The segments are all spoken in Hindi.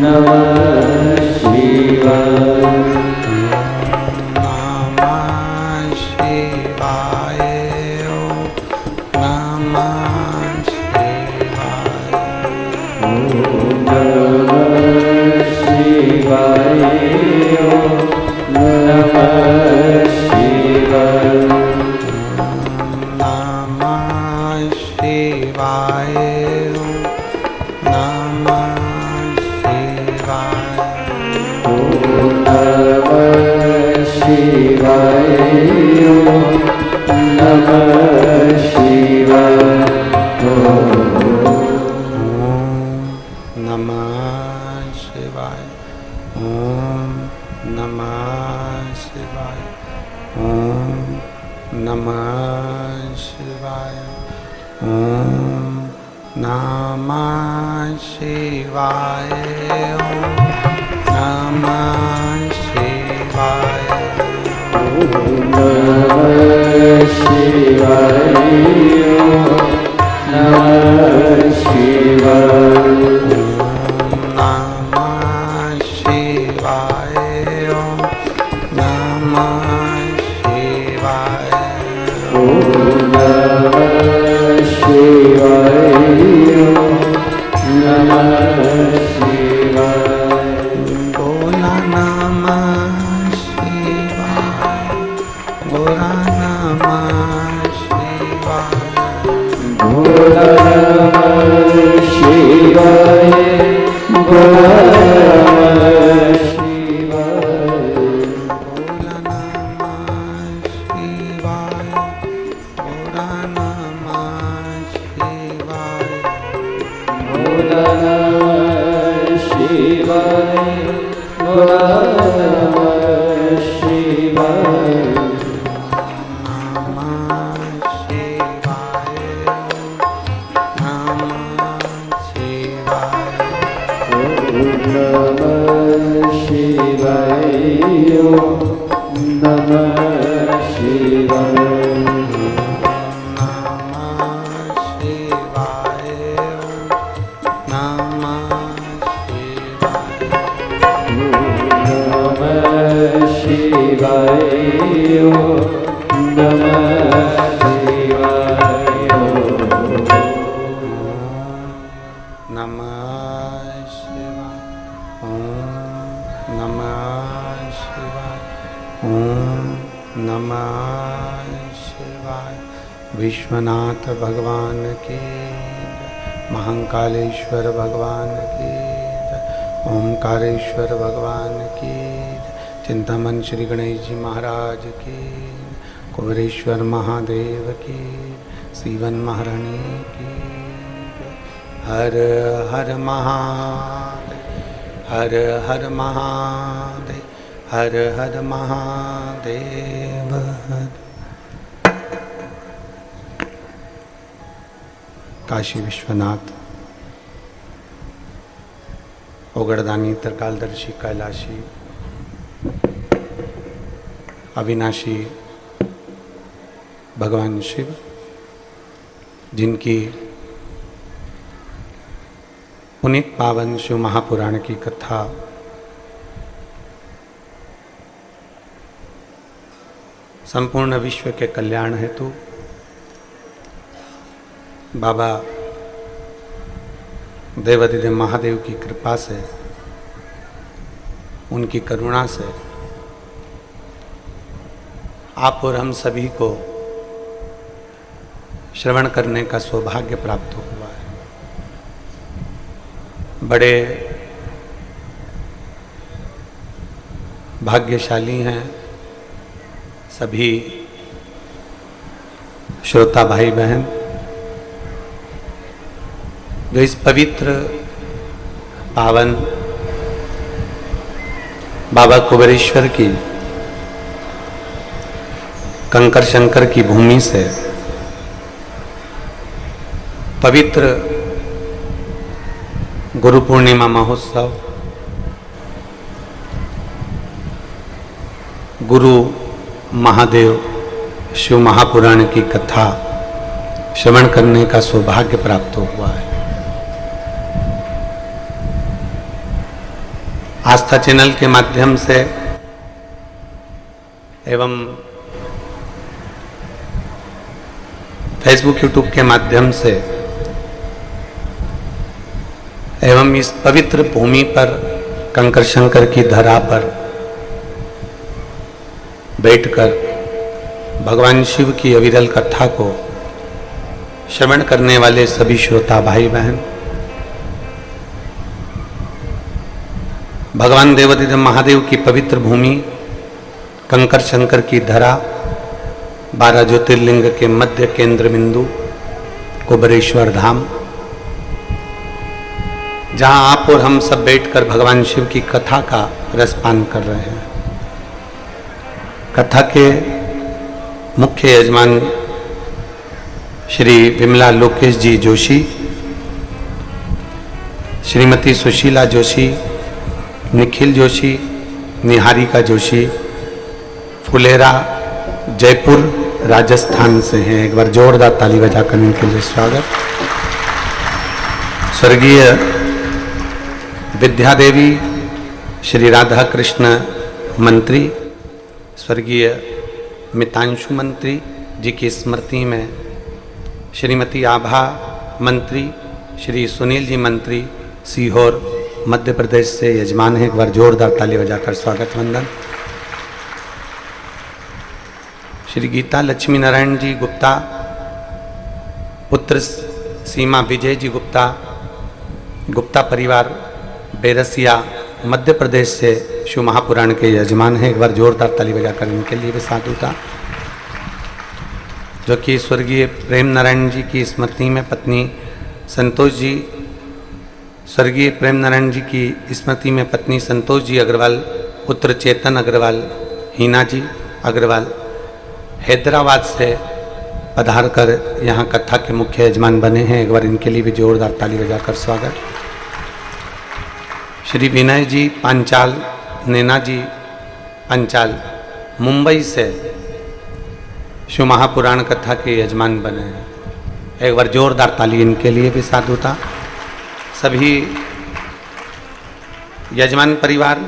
नमः शिवाय। विश्वनाथ भगवान की, महाकालेश्वर भगवान की, ओमकारेश्वर भगवान की, चिंतामन श्री गणेश जी महाराज की, कुबेरेश्वर महादेव की, सीवन महारानी की। हर हर महादेव, हर हर महादेव, हर हर महादेव। काशी विश्वनाथ, ओगड़दानी, त्रिकालदर्शी, कैलाशी, अविनाशी भगवान शिव, जिनकी पुनीत पावन शिव महापुराण की कथा संपूर्ण विश्व के कल्याण हेतु बाबा देवाधिदेव महादेव की कृपा से, उनकी करुणा से आप और हम सभी को श्रवण करने का सौभाग्य प्राप्त हुआ है। बड़े भाग्यशाली हैं सभी श्रोता भाई बहन जो इस पवित्र पावन बाबा कुबेरेश्वर की कंकर शंकर की भूमि से पवित्र गुरु पूर्णिमा महोत्सव, गुरु महादेव शिव महापुराण की कथा श्रवण करने का सौभाग्य प्राप्त हुआ है। आस्था चैनल के माध्यम से एवं फेसबुक यूट्यूब के माध्यम से एवं इस पवित्र भूमि पर कंकर शंकर की धरा पर बैठकर भगवान शिव की अविरल कथा को श्रवण करने वाले सभी श्रोता भाई बहन, भगवान देवाधिदेव महादेव की पवित्र भूमि कंकर शंकर की धरा 12 ज्योतिर्लिंग के मध्य केंद्र बिंदु कुबेरेश्वर धाम, जहां आप और हम सब बैठकर भगवान शिव की कथा का रसपान कर रहे हैं। कथा के मुख्य यजमान श्री विमला लोकेश जी जोशी, श्रीमती सुशीला जोशी, निखिल जोशी, निहारिका जोशी, फुलेरा जयपुर राजस्थान से हैं। एक बार जोरदार ताली बजाकर इनके लिए स्वागत। स्वर्गीय विद्या देवी श्री राधा कृष्ण मंत्री, स्वर्गीय मितांशु मंत्री जी की स्मृति में श्रीमती आभा मंत्री, श्री सुनील जी मंत्री सीहोर मध्य प्रदेश से यजमान है। एक बार जोरदार ताली बजाकर स्वागत वंदन। श्री गीता लक्ष्मी नारायण जी गुप्ता, पुत्र सीमा विजय जी गुप्ता, गुप्ता परिवार बेरसिया मध्य प्रदेश से शिव महापुराण के यजमान हैं। एक बार जोरदार ताली बजाकर इनके लिए भी साधुता। जो कि स्वर्गीय प्रेम नारायण जी की स्मृति में पत्नी संतोष जी, स्वर्गीय प्रेम नारायण जी की स्मृति में पत्नी संतोष जी अग्रवाल, पुत्र चेतन अग्रवाल, हीना जी अग्रवाल हैदराबाद से पधार कर यहाँ कथा के मुख्य यजमान बने हैं। एक बार इनके लिए भी जोरदार ताली बजाकर स्वागत। श्री विनय जी पांचाल, नैना जी पांचाल मुंबई से शिव महापुराण कथा के यजमान बने हैं। एक बार जोरदार ताली इनके लिए भी साधुता। सभी यजमान परिवार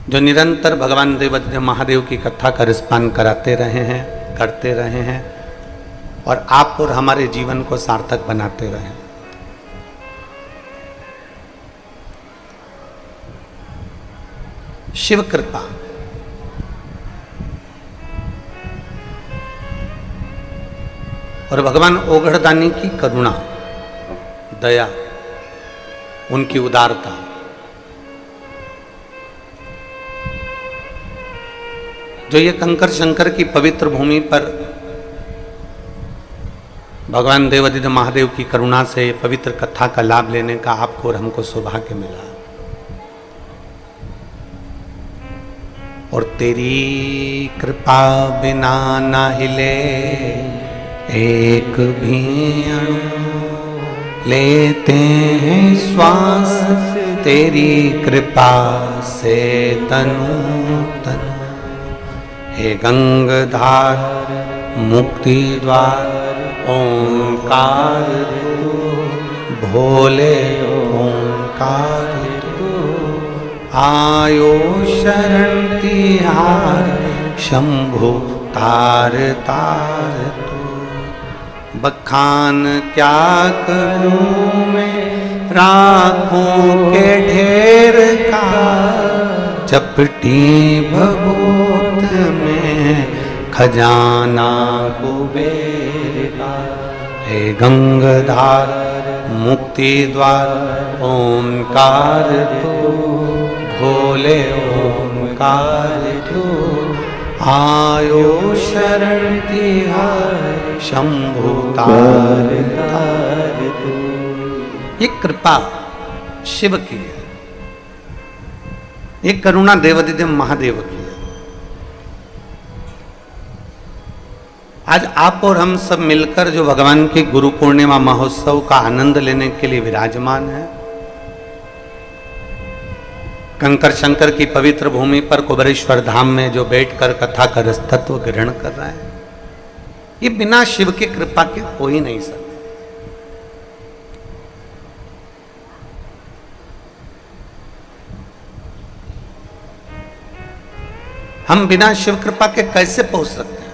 जो निरंतर भगवान देवाधिदेव महादेव की कथा का रसपान कराते रहे हैं, करते रहे हैं और आप और हमारे जीवन को सार्थक बनाते रहे। शिव कृपा और भगवान ओघड़दानी की करुणा, दया, उनकी उदारता, जो ये कंकर शंकर की पवित्र भूमि पर भगवान देवाधिदेव महादेव की करुणा से पवित्र कथा का लाभ लेने का आपको और हमको सौभाग्य मिला। और तेरी कृपा बिना ना हिले एक भी अणु, लेते हैं श्वास तेरी कृपा से तनु तनु। हे गंगाधार मुक्ति द्वार ओंकार तू, भोले ओंकार तू, आयो शरण तिहार शंभु तार तार तू। बखान क्या करूं मैं राखों के ढेर का, चपटी भभूत में खजाना कुबेर का। हे गंगाधार मुक्ति द्वार ओंकार तू, भोले ओंकार तू, आयो शरण तिहार शंभु तार तार तू। ये कृपा शिव की है, ये करुणा देवाधिदेव महादेव की है। आज आप और हम सब मिलकर जो भगवान के गुरु पूर्णिमा महोत्सव का आनंद लेने के लिए विराजमान है, कंकर शंकर की पवित्र भूमि पर कुबेरेश्वर धाम में जो बैठकर कथा का रसतत्व ग्रहण कर रहा है, ये बिना शिव की कृपा के हो ही नहीं सकता। हम बिना शिव कृपा के कैसे पहुंच सकते हैं?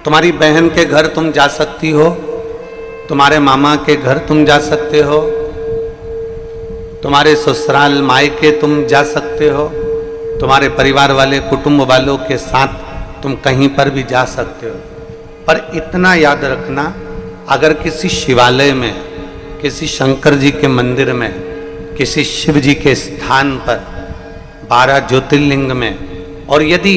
तुम्हारी बहन के घर तुम जा सकती हो, तुम्हारे मामा के घर तुम जा सकते हो, तुम्हारे ससुराल मायके तुम जा सकते हो, तुम्हारे परिवार वाले कुटुंब वालों के साथ तुम कहीं पर भी जा सकते हो। पर इतना याद रखना, अगर किसी शिवालय में, किसी शंकर जी के मंदिर में, किसी शिव जी के स्थान पर, 12 ज्योतिर्लिंग में, और यदि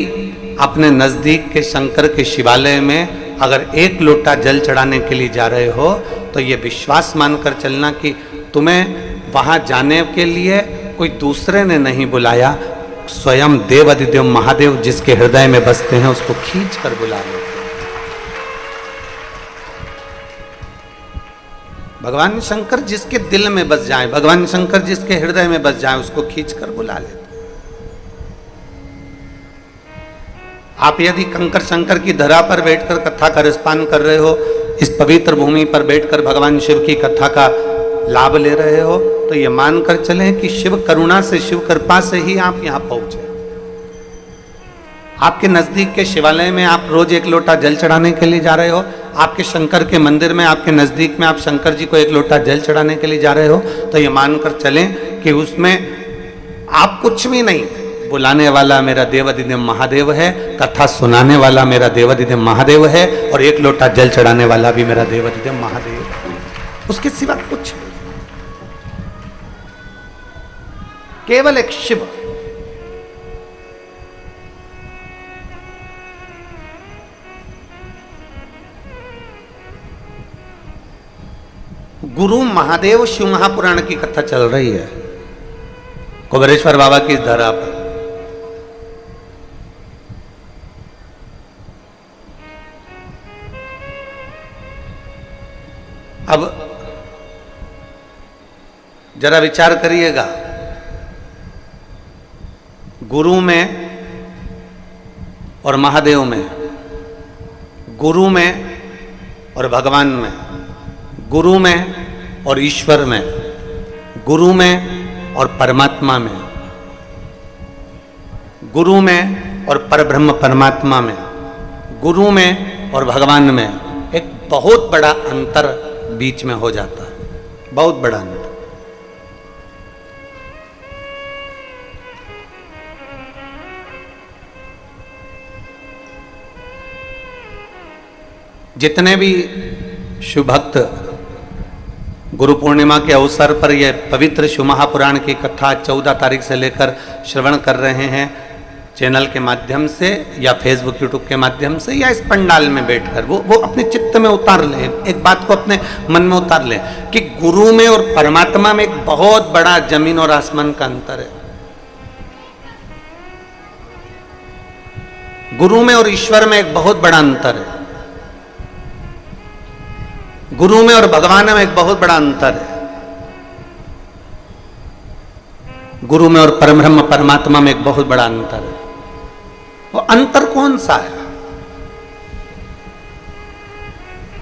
अपने नज़दीक के शंकर के शिवालय में अगर एक लोटा जल चढ़ाने के लिए जा रहे हो, तो ये विश्वास मानकर चलना कि तुम्हें वहाँ जाने के लिए कोई दूसरे ने नहीं बुलाया, स्वयं देव अधिदेव महादेव जिसके हृदय में बसते हैं उसको खींच कर बुला लेते हैं। भगवान शंकर जिसके दिल में बस जाए, भगवान शंकर जिसके हृदय में बस जाए, उसको खींच कर बुला लेते। आप यदि कंकर शंकर की धरा पर बैठकर कथा का रसपान कर रहे हो, इस पवित्र भूमि पर बैठकर भगवान शिव की कथा का लाभ ले रहे हो, तो ये मानकर चलें कि शिव करुणा से, शिव कृपा से ही आप यहां पहुंचे। आपके नजदीक के शिवालय में आप रोज एक लोटा जल चढ़ाने के लिए जा रहे हो, आपके शंकर के मंदिर में, आपके नजदीक में आप शंकर जी को एक लोटा जल चढ़ाने के लिए जा रहे हो, तो ये मानकर चलें कि उसमें आप कुछ भी नहीं, बुलाने वाला मेरा देवाधिदेव महादेव है, कथा सुनाने वाला मेरा देवाधिदेव महादेव है, और एक लोटा जल चढ़ाने वाला भी मेरा देवाधिदेव महादेव है। उसके सिवा कुछ नहीं, केवल एक शिव। गुरु महादेव शिव महापुराण की कथा चल रही है कुबेरेश्वर बाबा की धरा पर। अब जरा विचार करिएगा, गुरु में और महादेव में, गुरु में और भगवान में, गुरु में और ईश्वर में, गुरु में और परमात्मा में, गुरु में और परब्रह्म परमात्मा में, गुरु में और भगवान में एक बहुत बड़ा अंतर बीच में हो जाता है, बहुत बड़ा अंतर। जितने भी शिव भक्त गुरु पूर्णिमा के अवसर पर यह पवित्र शिव महापुराण की कथा 14 तारीख से लेकर श्रवण कर रहे हैं, चैनल के माध्यम से या फेसबुक यूट्यूब के माध्यम से या इस पंडाल में बैठकर, वो अपने चित्त में उतार लें, एक बात को अपने मन में उतार लें कि गुरु में और परमात्मा में एक बहुत बड़ा जमीन और आसमान का अंतर है। गुरु में और ईश्वर में एक बहुत बड़ा अंतर है, गुरु में और भगवान में एक बहुत बड़ा अंतर है, गुरु में और परब्रह्म परमात्मा में एक बहुत बड़ा अंतर है। वो अंतर कौन सा है?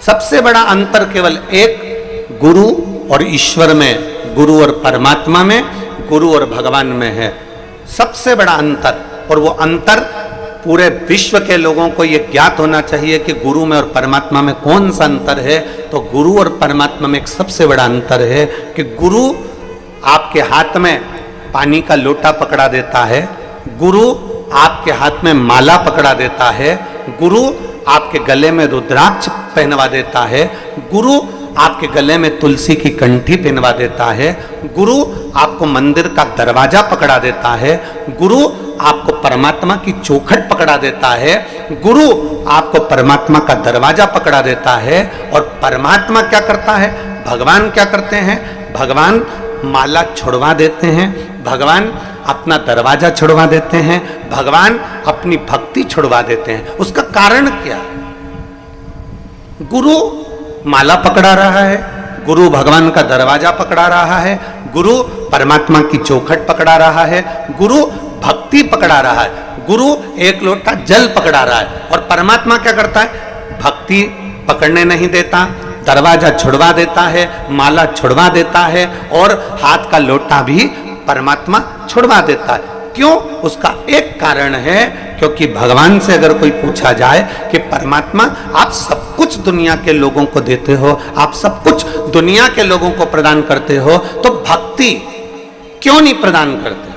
सबसे बड़ा अंतर केवल एक गुरु और ईश्वर में, गुरु और परमात्मा में, गुरु और भगवान में है, सबसे बड़ा अंतर। और वो अंतर पूरे विश्व के लोगों को ये ज्ञात होना चाहिए कि गुरु में और परमात्मा में कौन सा अंतर है। तो गुरु और परमात्मा में एक सबसे बड़ा अंतर है कि गुरु आपके हाथ में पानी का लोटा पकड़ा देता है, गुरु आपके हाथ में माला पकड़ा देता है, गुरु आपके गले में रुद्राक्ष पहनवा देता है, गुरु आपके गले में तुलसी की कंठी पहनवा देता है, गुरु आपको मंदिर का दरवाजा पकड़ा देता है, गुरु आपको परमात्मा की चौखट पकड़ा देता है, गुरु आपको परमात्मा का दरवाजा पकड़ा देता है। और परमात्मा क्या करता है, भगवान क्या करते हैं? भगवान माला छुड़वा देते हैं, भगवान अपना दरवाजा छुड़वा देते हैं, भगवान अपनी भक्ति छुड़वा देते हैं। उसका कारण क्या? गुरु माला पकड़ा रहा है, गुरु भगवान का दरवाजा पकड़ा रहा है, गुरु परमात्मा की चौखट पकड़ा रहा है, गुरु भक्ति पकड़ा रहा है, गुरु एक लोटा जल पकड़ा रहा है। और परमात्मा क्या करता है? भक्ति पकड़ने नहीं देता, दरवाजा छुड़वा देता है, माला छुड़वा देता है और हाथ का लोटा भी परमात्मा छुड़वा देता है। क्यों? उसका एक कारण है, क्योंकि भगवान से अगर कोई पूछा जाए कि परमात्मा आप सब कुछ दुनिया के लोगों को देते हो, आप सब कुछ दुनिया के लोगों को प्रदान करते हो, तो भक्ति क्यों नहीं प्रदान करते?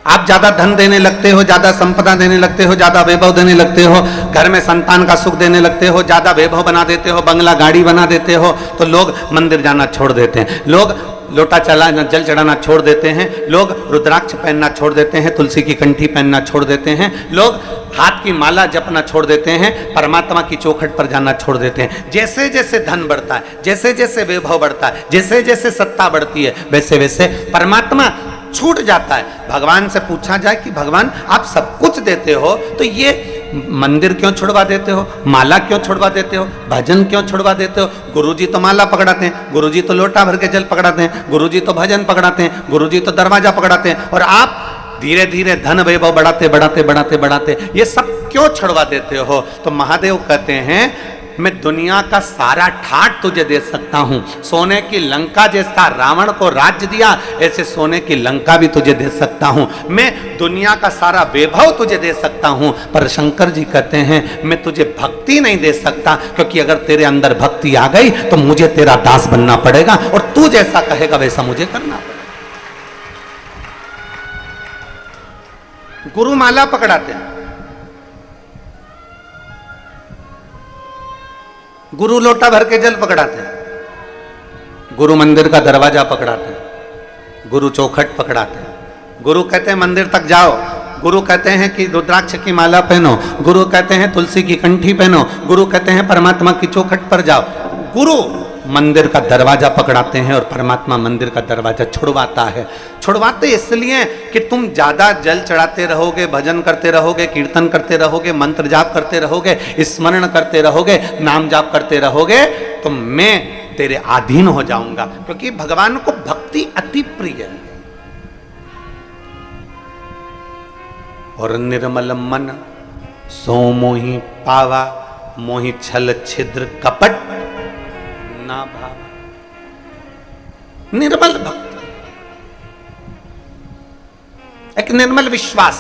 आप ज्यादा धन देने लगते हो, ज्यादा संपदा देने लगते हो, ज्यादा वैभव देने लगते हो, घर में संतान का सुख देने लगते हो, ज्यादा वैभव बना देते हो, बंगला गाड़ी बना देते हो, तो लोग मंदिर जाना छोड़ देते हैं, लोग लोटा चलाना जल चढ़ाना छोड़ देते हैं, लोग रुद्राक्ष पहनना छोड़ देते हैं, तुलसी की कंठी पहनना छोड़ देते हैं, लोग हाथ की माला जपना छोड़ देते हैं, परमात्मा की चौखट पर जाना छोड़ देते हैं। जैसे जैसे धन बढ़ता है, जैसे जैसे वैभव बढ़ता है, जैसे जैसे सत्ता बढ़ती है, वैसे वैसे परमात्मा छूट जाता है। भगवान से पूछा जाए कि भगवान आप सब कुछ देते हो, तो ये मंदिर क्यों छुड़वा देते हो, माला क्यों छुड़वा देते हो, भजन क्यों छुड़वा देते हो? गुरुजी तो माला पकड़ाते हैं, गुरुजी तो लोटा भर के जल पकड़ाते हैं, गुरुजी तो भजन पकड़ाते हैं, गुरुजी तो दरवाजा पकड़ाते हैं, और आप धीरे धीरे धन वैभव बढ़ाते बढ़ाते बढ़ाते बढ़ाते ये सब क्यों छुड़वा देते हो? तो महादेव कहते हैं मैं दुनिया का सारा ठाट तुझे दे सकता हूं। सोने की लंका जैसा रावण को राज्य दिया, ऐसे सोने की लंका भी तुझे दे सकता हूं। मैं दुनिया का सारा वैभव तुझे दे सकता हूं, पर शंकर जी कहते हैं मैं तुझे भक्ति नहीं दे सकता, क्योंकि अगर तेरे अंदर भक्ति आ गई तो मुझे तेरा दास बनना पड़ेगा, और तू जैसा कहेगा वैसा मुझे करना पड़ेगा। गुरु माला पकड़ाते हैं, गुरु लोटा भर के जल पकड़ाते हैं, गुरु मंदिर का दरवाजा पकड़ाते हैं, गुरु चौखट पकड़ाते हैं, गुरु कहते हैं मंदिर तक जाओ, गुरु कहते हैं कि रुद्राक्ष की माला पहनो, गुरु कहते हैं तुलसी की कंठी पहनो, गुरु कहते हैं परमात्मा की चौखट पर जाओ। गुरु मंदिर का दरवाजा पकड़ाते हैं और परमात्मा मंदिर का दरवाजा छुड़वाता है। छुड़वाते इसलिए कि तुम ज्यादा जल चढ़ाते रहोगे, भजन करते रहोगे, कीर्तन करते रहोगे, मंत्र जाप करते रहोगे, स्मरण करते रहोगे, नाम जाप करते रहोगे, तो मैं तेरे अधीन हो जाऊंगा, क्योंकि भगवान को भक्ति अति प्रिय है। और निर्मल मन सो मोहि पावा, मोहि छल छिद्र कपट ना भाव। निर्मल भक्ति, एक निर्मल विश्वास,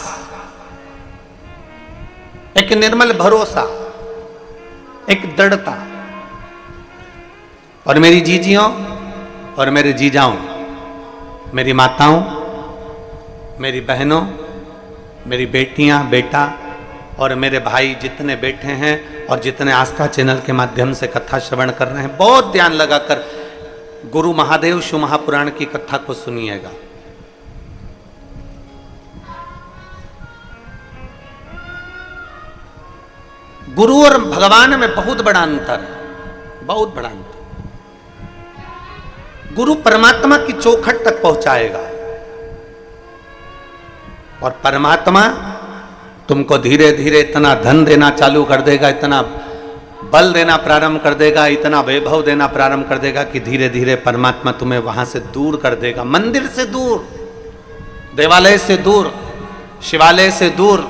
एक निर्मल भरोसा, एक दृढ़ता। और मेरी जीजियों और मेरे जीजाओं, मेरी माताओं, मेरी बहनों, मेरी बेटियां, बेटा और मेरे भाई जितने बैठे हैं और जितने आस्था चैनल के माध्यम से कथा श्रवण कर रहे हैं, बहुत ध्यान लगाकर गुरु महादेव शिव महापुराण की कथा को सुनिएगा। गुरु और भगवान में बहुत बड़ा अंतर है, बहुत बड़ा अंतर। गुरु परमात्मा की चौखट तक पहुंचाएगा, और परमात्मा तुमको धीरे धीरे इतना धन देना चालू कर देगा, इतना बल देना प्रारंभ कर देगा, इतना वैभव देना प्रारंभ कर देगा कि धीरे धीरे परमात्मा तुम्हें वहां से दूर कर देगा। मंदिर से दूर, देवालय से दूर, शिवालय से दूर,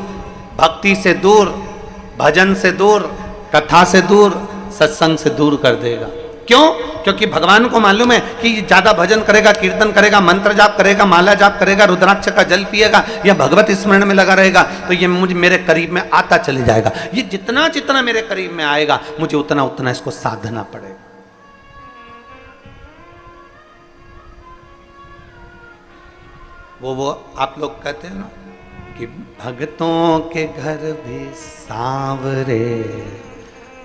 भक्ति से दूर, भजन से दूर, कथा से दूर, सत्संग से दूर कर देगा। क्यों? क्योंकि भगवान को मालूम है कि ज्यादा भजन करेगा, कीर्तन करेगा, मंत्र जाप करेगा, माला जाप करेगा, रुद्राक्ष का जल पिएगा या भगवत स्मरण में लगा रहेगा, तो ये मुझे मेरे करीब में आता चले जाएगा। ये जितना जितना मेरे करीब में आएगा, मुझे उतना उतना इसको साधना पड़ेगा। वो आप लोग कहते हैं ना कि भक्तों के घर भी सांवरे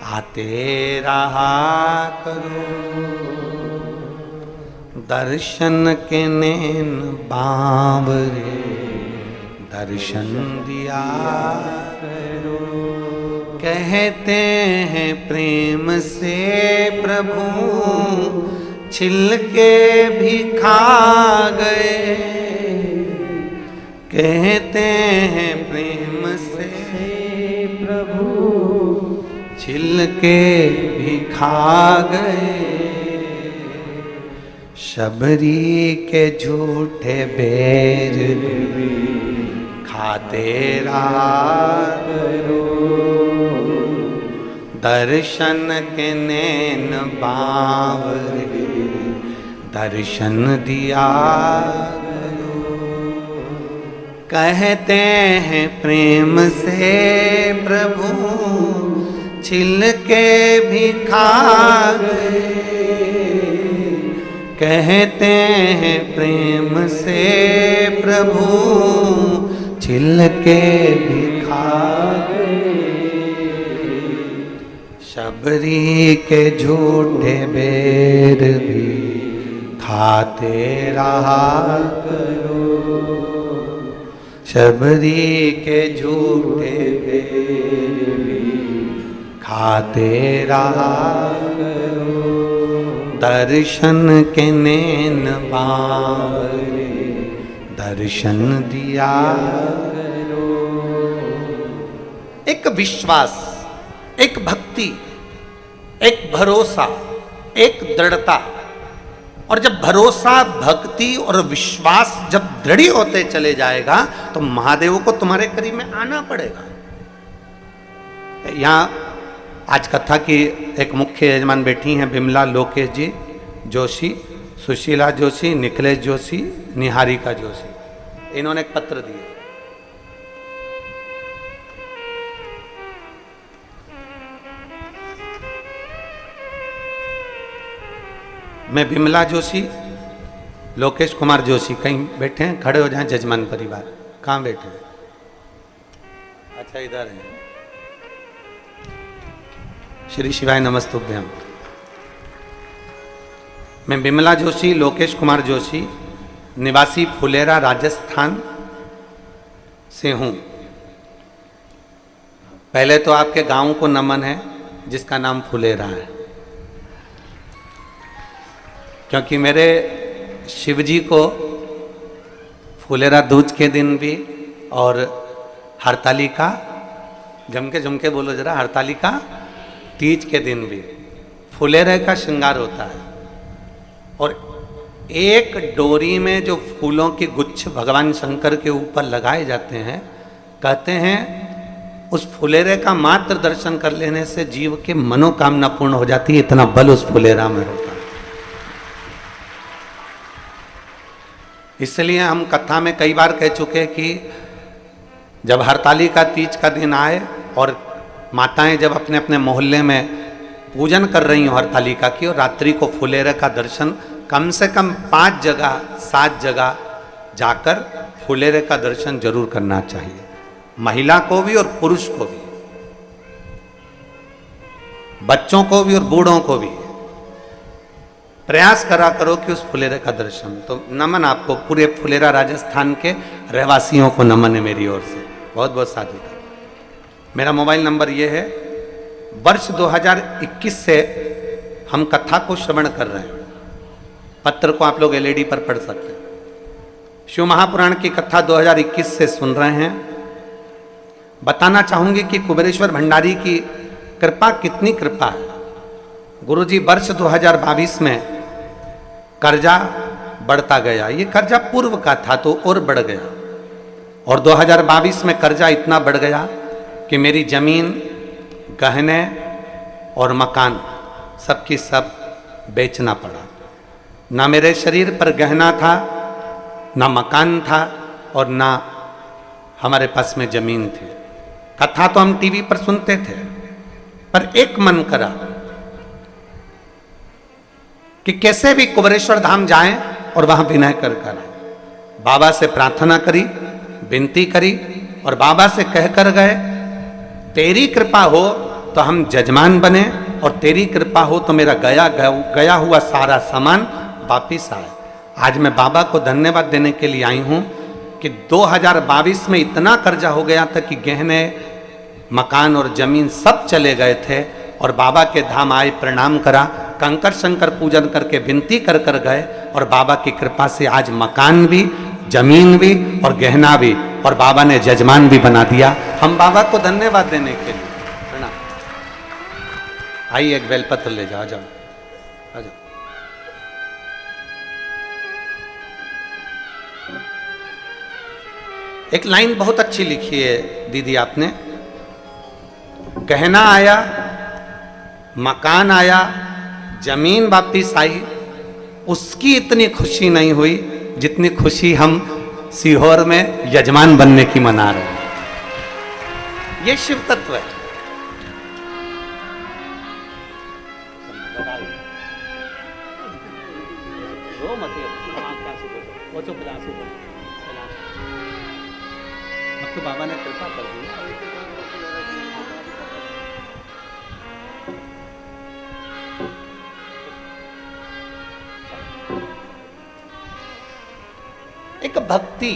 आते रहा करो, दर्शन के नैन बावरे दर्शन दिया करो। कहते हैं प्रेम से प्रभु छिल के भी खा गए, कहते हैं प्रेम से प्रभु छिल के भी खा गए। शबरी के झूठे बैर भी खाते रहा करो, दर्शन के नैन बावरे दर्शन दिया करो। कहते हैं प्रेम से प्रभु छिल के भी खा गए, कहते हैं प्रेम से प्रभु छिल के भी खा गए। शबरी के झूठे बेर भी खाते रहा करो, शबरी के झूठे बेर भी खाते रहा करो। दर्शन के नैन बावरे दर्शन दिया करो। एक विश्वास, एक भक्ति, एक भरोसा, एक दृढ़ता। और जब भरोसा, भक्ति और विश्वास जब दृढ़ होते चले जाएगा तो महादेव को तुम्हारे करीब में आना पड़ेगा। यहाँ आज कथा की एक मुख्य यजमान बैठी हैं बिमला लोकेश जी जोशी, सुशीला जोशी, निखिलेश जोशी, निहारिका जोशी। इन्होंने एक पत्र दिया। मैं बिमला जोशी, लोकेश कुमार जोशी कहीं बैठे हैं, खड़े हो जाएं जजमान परिवार। कहाँ बैठे हैं? अच्छा इधर है। श्री शिवाय नमस्तुभ्यम। मैं बिमला जोशी, लोकेश कुमार जोशी, निवासी फुलेरा राजस्थान से हूँ। पहले तो आपके गांव को नमन है जिसका नाम फुलेरा है, क्योंकि मेरे शिवजी को फुलेरा दूज के दिन भी और हरतालिका, जमके बोलो जरा, हरतालिका तीज के दिन भी फुलेरे का श्रृंगार होता है। और एक डोरी में जो फूलों की गुच्छ भगवान शंकर के ऊपर लगाए जाते हैं, कहते हैं उस फुलेरे का मात्र दर्शन कर लेने से जीव की मनोकामना पूर्ण हो जाती है। इतना बल उस फुलेरा में होता है। इसलिए हम कथा में कई बार कह चुके कि जब हरतालिका तीज का दिन आए और माताएं जब अपने अपने मोहल्ले में पूजन कर रही हो हरतालिका की, और रात्रि को फुलेरे का दर्शन कम से कम 5 जगह 7 जगह जाकर फुलेरे का दर्शन जरूर करना चाहिए, महिला को भी और पुरुष को भी, बच्चों को भी और बूढ़ों को भी। प्रयास करा करो कि उस फुलेरे का दर्शन। तो नमन आपको, पूरे फुलेरा राजस्थान के रहवासियों को नमन है मेरी ओर से, बहुत बहुत साधुवाद। मेरा मोबाइल नंबर ये है। वर्ष 2021 से हम कथा को श्रवण कर रहे हैं। पत्र को आप लोग एलईडी पर पढ़ सकते हैं। शिव महापुराण की कथा 2021 से सुन रहे हैं। बताना चाहूंगी कि कुबेरेश्वर भंडारी की कृपा कितनी कृपा है। गुरुजी वर्ष 2022 में कर्जा बढ़ता गया। ये कर्जा पूर्व का था तो और बढ़ गया, और 2022 में कर्जा इतना बढ़ गया कि मेरी जमीन, गहने और मकान सबकी सब बेचना पड़ा। ना मेरे शरीर पर गहना था, ना मकान था, और ना हमारे पास में जमीन थी। कथा तो हम टीवी पर सुनते थे, पर एक मन करा कि कैसे भी कुबेरेश्वर धाम जाएं और वहां विनय कर कर बाबा से प्रार्थना करी, विनती करी, और बाबा से कहकर गए तेरी कृपा हो तो हम जजमान बने, और तेरी कृपा हो तो मेरा गया हुआ सारा सामान वापिस आए। आज मैं बाबा को धन्यवाद देने के लिए आई हूं कि 2022 में इतना कर्जा हो गया था कि गहने, मकान और जमीन सब चले गए थे, और बाबा के धाम आए, प्रणाम करा, कंकर शंकर पूजन करके विनती कर कर गए, और बाबा की कृपा से आज मकान भी, जमीन भी और गहना भी, और बाबा ने जजमान भी बना दिया। हम बाबा को धन्यवाद देने के लिए प्रणाम। आइए एक बेलपत्र ले जाओ, आ जाओ, आ जाओ। एक लाइन बहुत अच्छी लिखी है दीदी आपने, गहना आया, मकान आया, जमीन वापिस आई, उसकी इतनी खुशी नहीं हुई जितनी खुशी हम सीहोर में यजमान बनने की मना रहे हैं। ये शिव तत्व है। अब तो बाबा ने कृपा कर दी। एक भक्ति,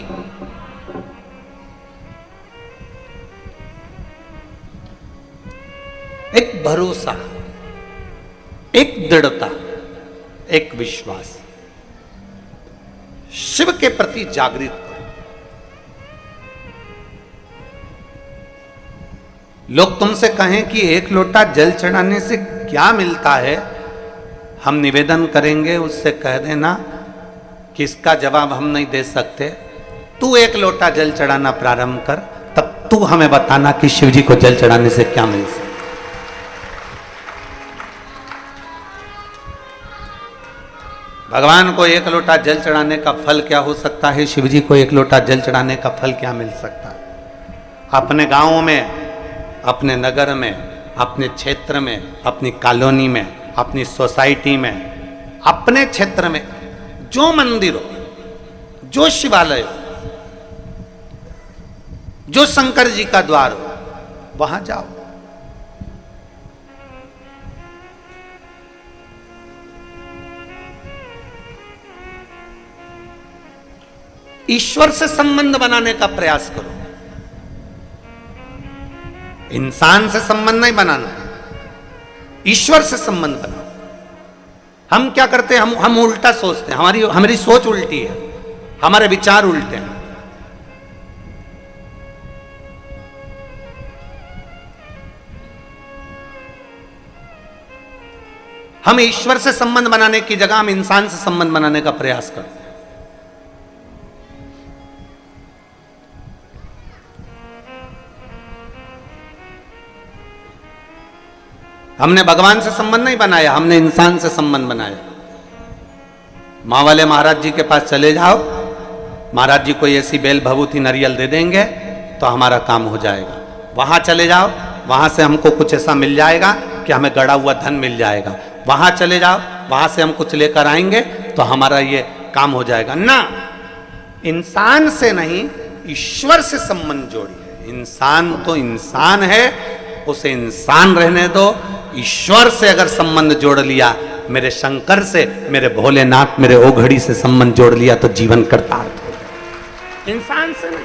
एक भरोसा, एक दृढ़ता, एक विश्वास, शिव के प्रति जागृत करो। लोग तुमसे कहें कि एक लोटा जल चढ़ाने से क्या मिलता है, हम निवेदन करेंगे उससे कह देना कि इसका जवाब हम नहीं दे सकते, तू एक लोटा जल चढ़ाना प्रारंभ कर, तब तू हमें बताना कि शिव जी को जल चढ़ाने से क्या मिल सकता। भगवान को एक लोटा जल चढ़ाने का फल क्या हो सकता है, शिव जी को एक लोटा जल चढ़ाने का फल क्या मिल सकता है। अपने गांव में, अपने नगर में, अपने क्षेत्र में, अपनी कॉलोनी में, अपनी सोसाइटी में, अपने क्षेत्र में जो मंदिर हो, जो शिवालय हो, जो शंकर जी का द्वार हो, वहां जाओ। ईश्वर से संबंध बनाने का प्रयास करो। इंसान से संबंध नहीं बनाना है, ईश्वर से संबंध बनाओ। हम क्या करते हैं, हम उल्टा सोचते हैं, हमारी सोच उल्टी है, हमारे विचार उल्टे हैं। हम ईश्वर से संबंध बनाने की जगह हम इंसान से संबंध बनाने का प्रयास करते हैं। हमने भगवान से संबंध नहीं बनाया, हमने इंसान से संबंध बनाया। माँ वाले महाराज जी के पास चले जाओ, महाराज जी कोई ऐसी बेल भभूति नारियल दे देंगे तो हमारा काम हो जाएगा। वहां चले जाओ, वहां से हमको कुछ ऐसा मिल जाएगा कि हमें गड़ा हुआ धन मिल जाएगा। वहां चले जाओ, वहां से हम कुछ लेकर आएंगे तो हमारा ये काम हो जाएगा। ना, इंसान से नहीं, ईश्वर से संबंध जोड़िए। इंसान तो इंसान है, उसे इंसान रहने दो। ईश्वर से अगर संबंध जोड़ लिया, मेरे शंकर से, मेरे भोलेनाथ, मेरे ओघड़ी से संबंध जोड़ लिया तो जीवन कृतार्थ हो गया। इंसान से नहीं।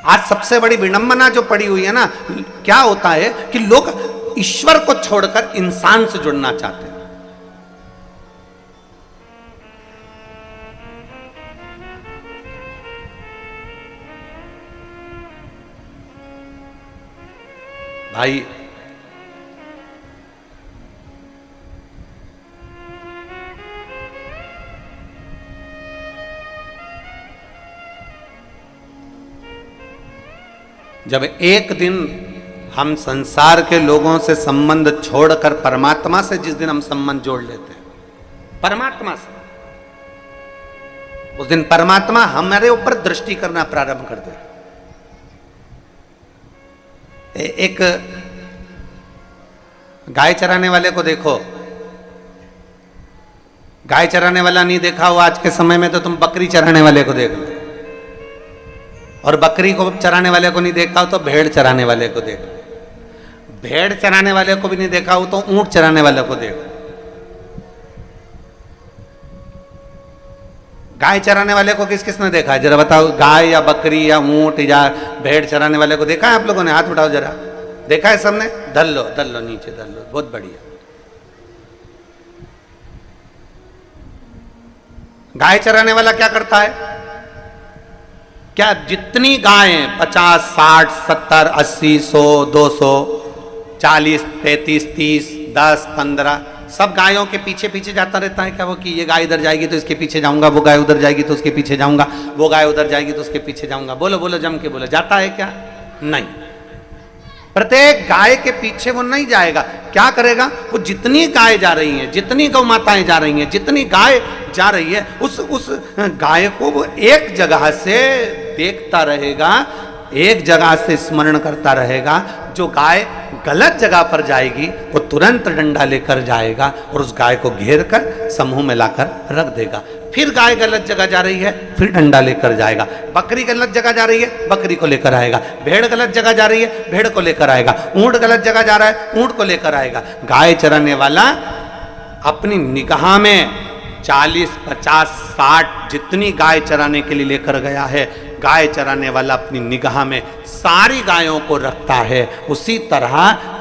आज सबसे बड़ी विडंबना जो पड़ी हुई है ना, क्या होता है कि लोग ईश्वर को छोड़कर इंसान से जुड़ना चाहते हैं। भाई, जब एक दिन हम संसार के लोगों से संबंध छोड़कर परमात्मा से जिस दिन हम संबंध जोड़ लेते हैं, परमात्मा से, उस दिन परमात्मा हमारे ऊपर दृष्टि करना प्रारंभ कर दे। एक गाय चराने वाले को देखो, गाय चराने वाला नहीं देखा हो आज के समय में तो तुम बकरी चराने वाले को देख लो, और बकरी को चराने वाले को नहीं देखा हो तो भेड़ चराने वाले को देखो, भेड़ चराने वाले को भी नहीं देखा हो तो ऊंट चराने वाले को देखो। गाय चराने वाले को किस किसने देखा है जरा बताओ? गाय या बकरी या ऊंट या भेड़ चराने वाले को देखा है आप लोगों ने? हाथ उठाओ जरा। देखा है सबने? धर लो नीचे धर लो, बहुत बढ़िया। गाय चराने वाला क्या करता है? क्या जितनी गायें 50, 60, 70, 80, 100, 200, 40, 33, 30, 10, 15 सब गायों के पीछे पीछे जाता रहता है क्या वो? कि ये गाय इधर जाएगी तो इसके पीछे जाऊंगा, वो गाय उधर जाएगी तो उसके पीछे जाऊंगा, वो गाय उधर जाएगी तो उसके पीछे जाऊंगा। बोलो बोलो, जम के बोलो, जाता है क्या? नहीं। प्रत्येक गाय के पीछे वो नहीं जाएगा। क्या करेगा? वो जितनी गाय जा रही हैं, जितनी गौ माताएं जा रही हैं, जितनी गाय जा रही है, उस गाय को वो एक जगह से देखता रहेगा, एक जगह से स्मरण करता रहेगा। जो गाय गलत जगह पर जाएगी वो तुरंत डंडा लेकर जाएगा और उस गाय को घेर कर समूह में लाकर रख देगा। फिर गाय गलत जगह जा रही है, फिर डंडा लेकर जाएगा। बकरी गलत जगह जा रही है, बकरी को लेकर आएगा। भेड़ गलत जगह जा रही है, भेड़ को लेकर आएगा। ऊंट गलत जगह जा रहा है, ऊंट को लेकर आएगा। गाय चराने वाला अपनी निगाह में 40, 50, 60 जितनी गाय चराने के लिए लेकर गया है, गाय चराने वाला अपनी निगाह में सारी गायों को रखता है। उसी तरह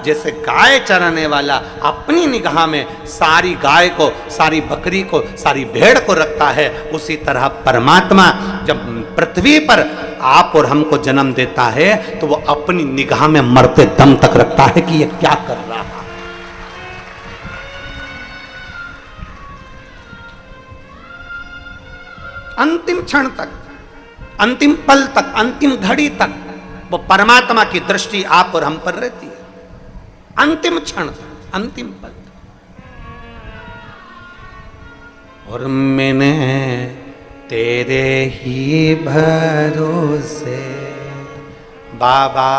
जैसे गाय चराने वाला अपनी निगाह में सारी गाय को, सारी बकरी को, सारी भेड़ को रखता है, उसी तरह परमात्मा जब पृथ्वी पर आप और हमको जन्म देता है तो वो अपनी निगाह में मरते दम तक रखता है कि ये क्या कर रहा है। अंतिम क्षण तक, अंतिम पल तक, अंतिम घड़ी तक वो परमात्मा की दृष्टि आप और हम पर रहती है। अंतिम क्षण, अंतिम पल। और मैंने तेरे ही भरोसे बाबा,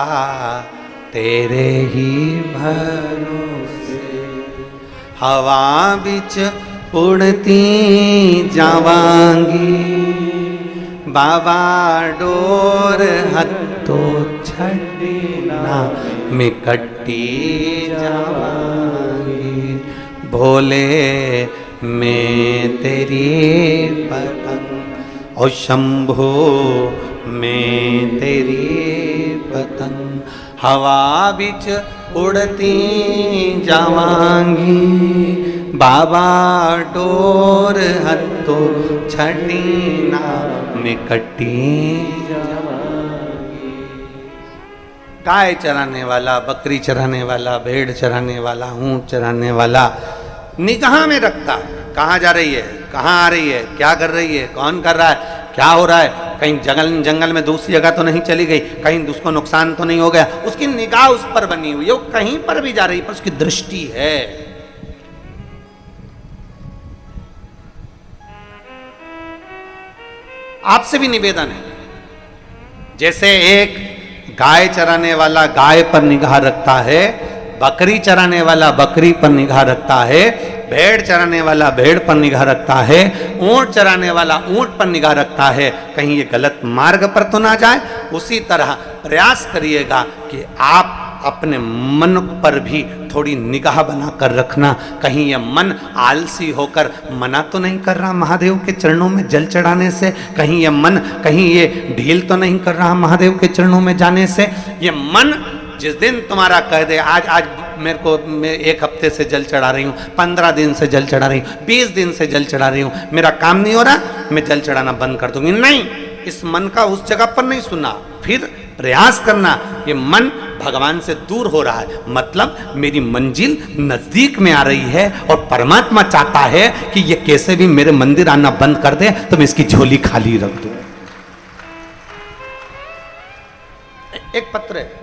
तेरे ही भरोसे हवा बिच उड़ती जावांगी बाबा, डोर हत्तो छड़ना में कट्टी जावांगी। भोले मैं तेरी पतंग और शंभो मैं तेरी पतंग, हवा बिच उड़ती जावांगी बाबा, डोर हत्तो छड़ीना में कट्टी जावांगी। गाय चराने वाला, बकरी चराने वाला, भेड़ चराने वाला, ऊंट चराने वाला निगाह में रखता है कहाँ जा रही है, कहाँ आ रही है, क्या कर रही है, कौन कर रहा है, क्या हो रहा है, कहीं जंगल में दूसरी जगह तो नहीं चली गई, कहीं उसको नुकसान तो नहीं हो गया। उसकी निगाह उस पर बनी हुई है, वो कहीं पर भी जा रही है पर उसकी दृष्टि है। आपसे भी निवेदन है, जैसे एक गाय चराने वाला गाय पर निगाह रखता है, बकरी चराने वाला बकरी पर निगाह रखता है, भेड़ चराने वाला भेड़ पर निगाह रखता है, ऊंट चराने वाला ऊंट पर निगाह रखता है, कहीं ये गलत मार्ग पर तो ना जाए। उसी तरह प्रयास करिएगा कि आप अपने मन पर भी थोड़ी निगाह बनाकर रखना, कहीं ये मन आलसी होकर मना तो नहीं कर रहा महादेव के चरणों में जल चढ़ाने से, कहीं ये मन कहीं ये ढील तो नहीं कर रहा महादेव के चरणों में जाने से। ये मन जिस दिन तुम्हारा कह दे आज मेरे को, मैं 1 हफ्ते से जल चढ़ा रही हूँ, 15 दिन से जल चढ़ा रही हूँ, 20 दिन से जल चढ़ा रही हूँ, मेरा काम नहीं हो रहा, मैं जल चढ़ाना बंद कर दूंगी, नहीं, इस मन का उस जगह पर नहीं सुना। फिर प्रयास करना, ये मन भगवान से दूर हो रहा है, मतलब मेरी मंजिल नजदीक में आ रही है और परमात्मा चाहता है कि ये कैसे भी मेरे मंदिर आना बंद कर दे तो मैं इसकी झोली खाली रख दूं। एक पत्र है,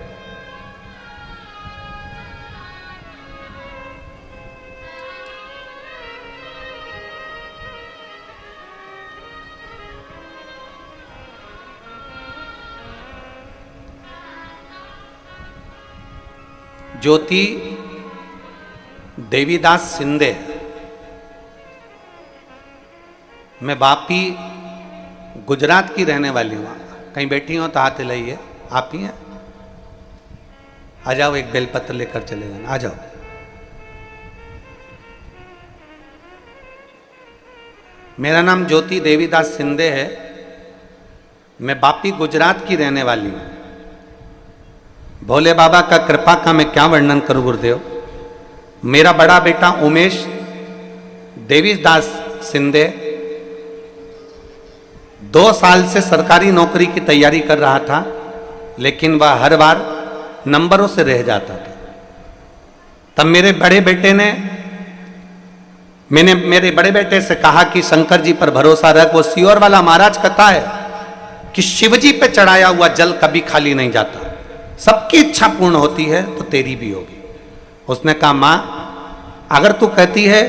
ज्योति देवीदास सिंधे, मैं बापी गुजरात की रहने वाली हूँ। कहीं बैठी हो तो हाथ हिलाइए, आप ही हैं, आ जाओ, एक बेलपत्र लेकर चले जाना, आ जाओ। मेरा नाम ज्योति देवीदास सिंधे है, मैं बापी गुजरात की रहने वाली हूँ। भोले बाबा का कृपा का मैं क्या वर्णन करूं गुरुदेव। मेरा बड़ा बेटा उमेश देवीदास सिंधे 2 साल से सरकारी नौकरी की तैयारी कर रहा था, लेकिन वह हर बार नंबरों से रह जाता था। तब मेरे बड़े बेटे से कहा कि शंकर जी पर भरोसा रख, वो सियोर वाला महाराज कहता है कि शिव जी पे चढ़ाया हुआ जल कभी खाली नहीं जाता। सबकी इच्छा पूर्ण होती है तो तेरी भी होगी। उसने कहा मां, अगर तू कहती है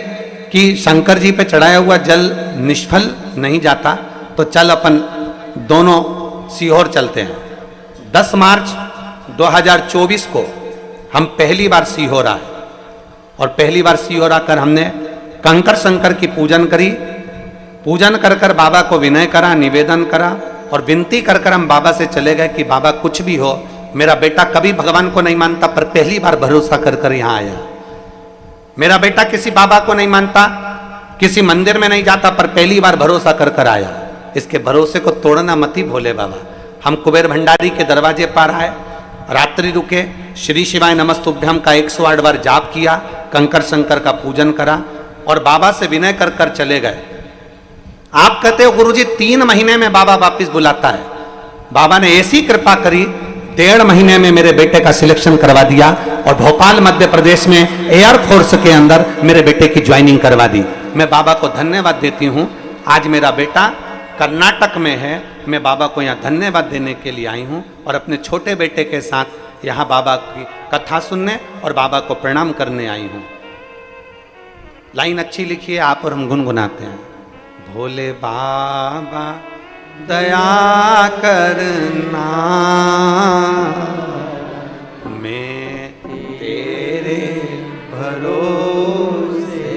कि शंकर जी पे चढ़ाया हुआ जल निष्फल नहीं जाता तो चल अपन दोनों सीहोर चलते हैं। 10 मार्च 2024 को हम पहली बार सीहोर आए और पहली बार सीहोर आकर हमने कंकर शंकर की पूजन करी। पूजन कर कर बाबा को विनय करा, निवेदन करा और विनती कर कर हम बाबा से चले गए कि बाबा कुछ भी हो, मेरा बेटा कभी भगवान को नहीं मानता पर पहली बार भरोसा कर कर यहाँ आया। मेरा बेटा किसी बाबा को नहीं मानता, किसी मंदिर में नहीं जाता पर पहली बार भरोसा कर कर आया। इसके भरोसे को तोड़ना मत ही भोले बाबा। हम कुबेर भंडारी के दरवाजे पर आए, रात्रि रुके, श्री शिवाय नमस्तुभ्यम का 108 बार जाप किया, कंकर शंकर का पूजन करा और बाबा से विनय कर कर चले गए। आप कहते हो गुरुजी 3 महीने में बाबा वापिस बुलाता है। बाबा ने ऐसी कृपा करी, 1.5 महीने में मेरे बेटे का सिलेक्शन करवा दिया और भोपाल मध्य प्रदेश में एयरफोर्स के अंदर मेरे बेटे की ज्वाइनिंग करवा दी। मैं बाबा को धन्यवाद देती हूँ। आज मेरा बेटा कर्नाटक में है। मैं बाबा को यहाँ धन्यवाद देने के लिए आई हूँ और अपने छोटे बेटे के साथ यहाँ बाबा की कथा सुनने और बाबा को प्रणाम करने आई हूँ। लाइन अच्छी लिखी है आप और हम गुनगुनाते हैं। भोले बाबा दया करना, मैं तेरे भरोसे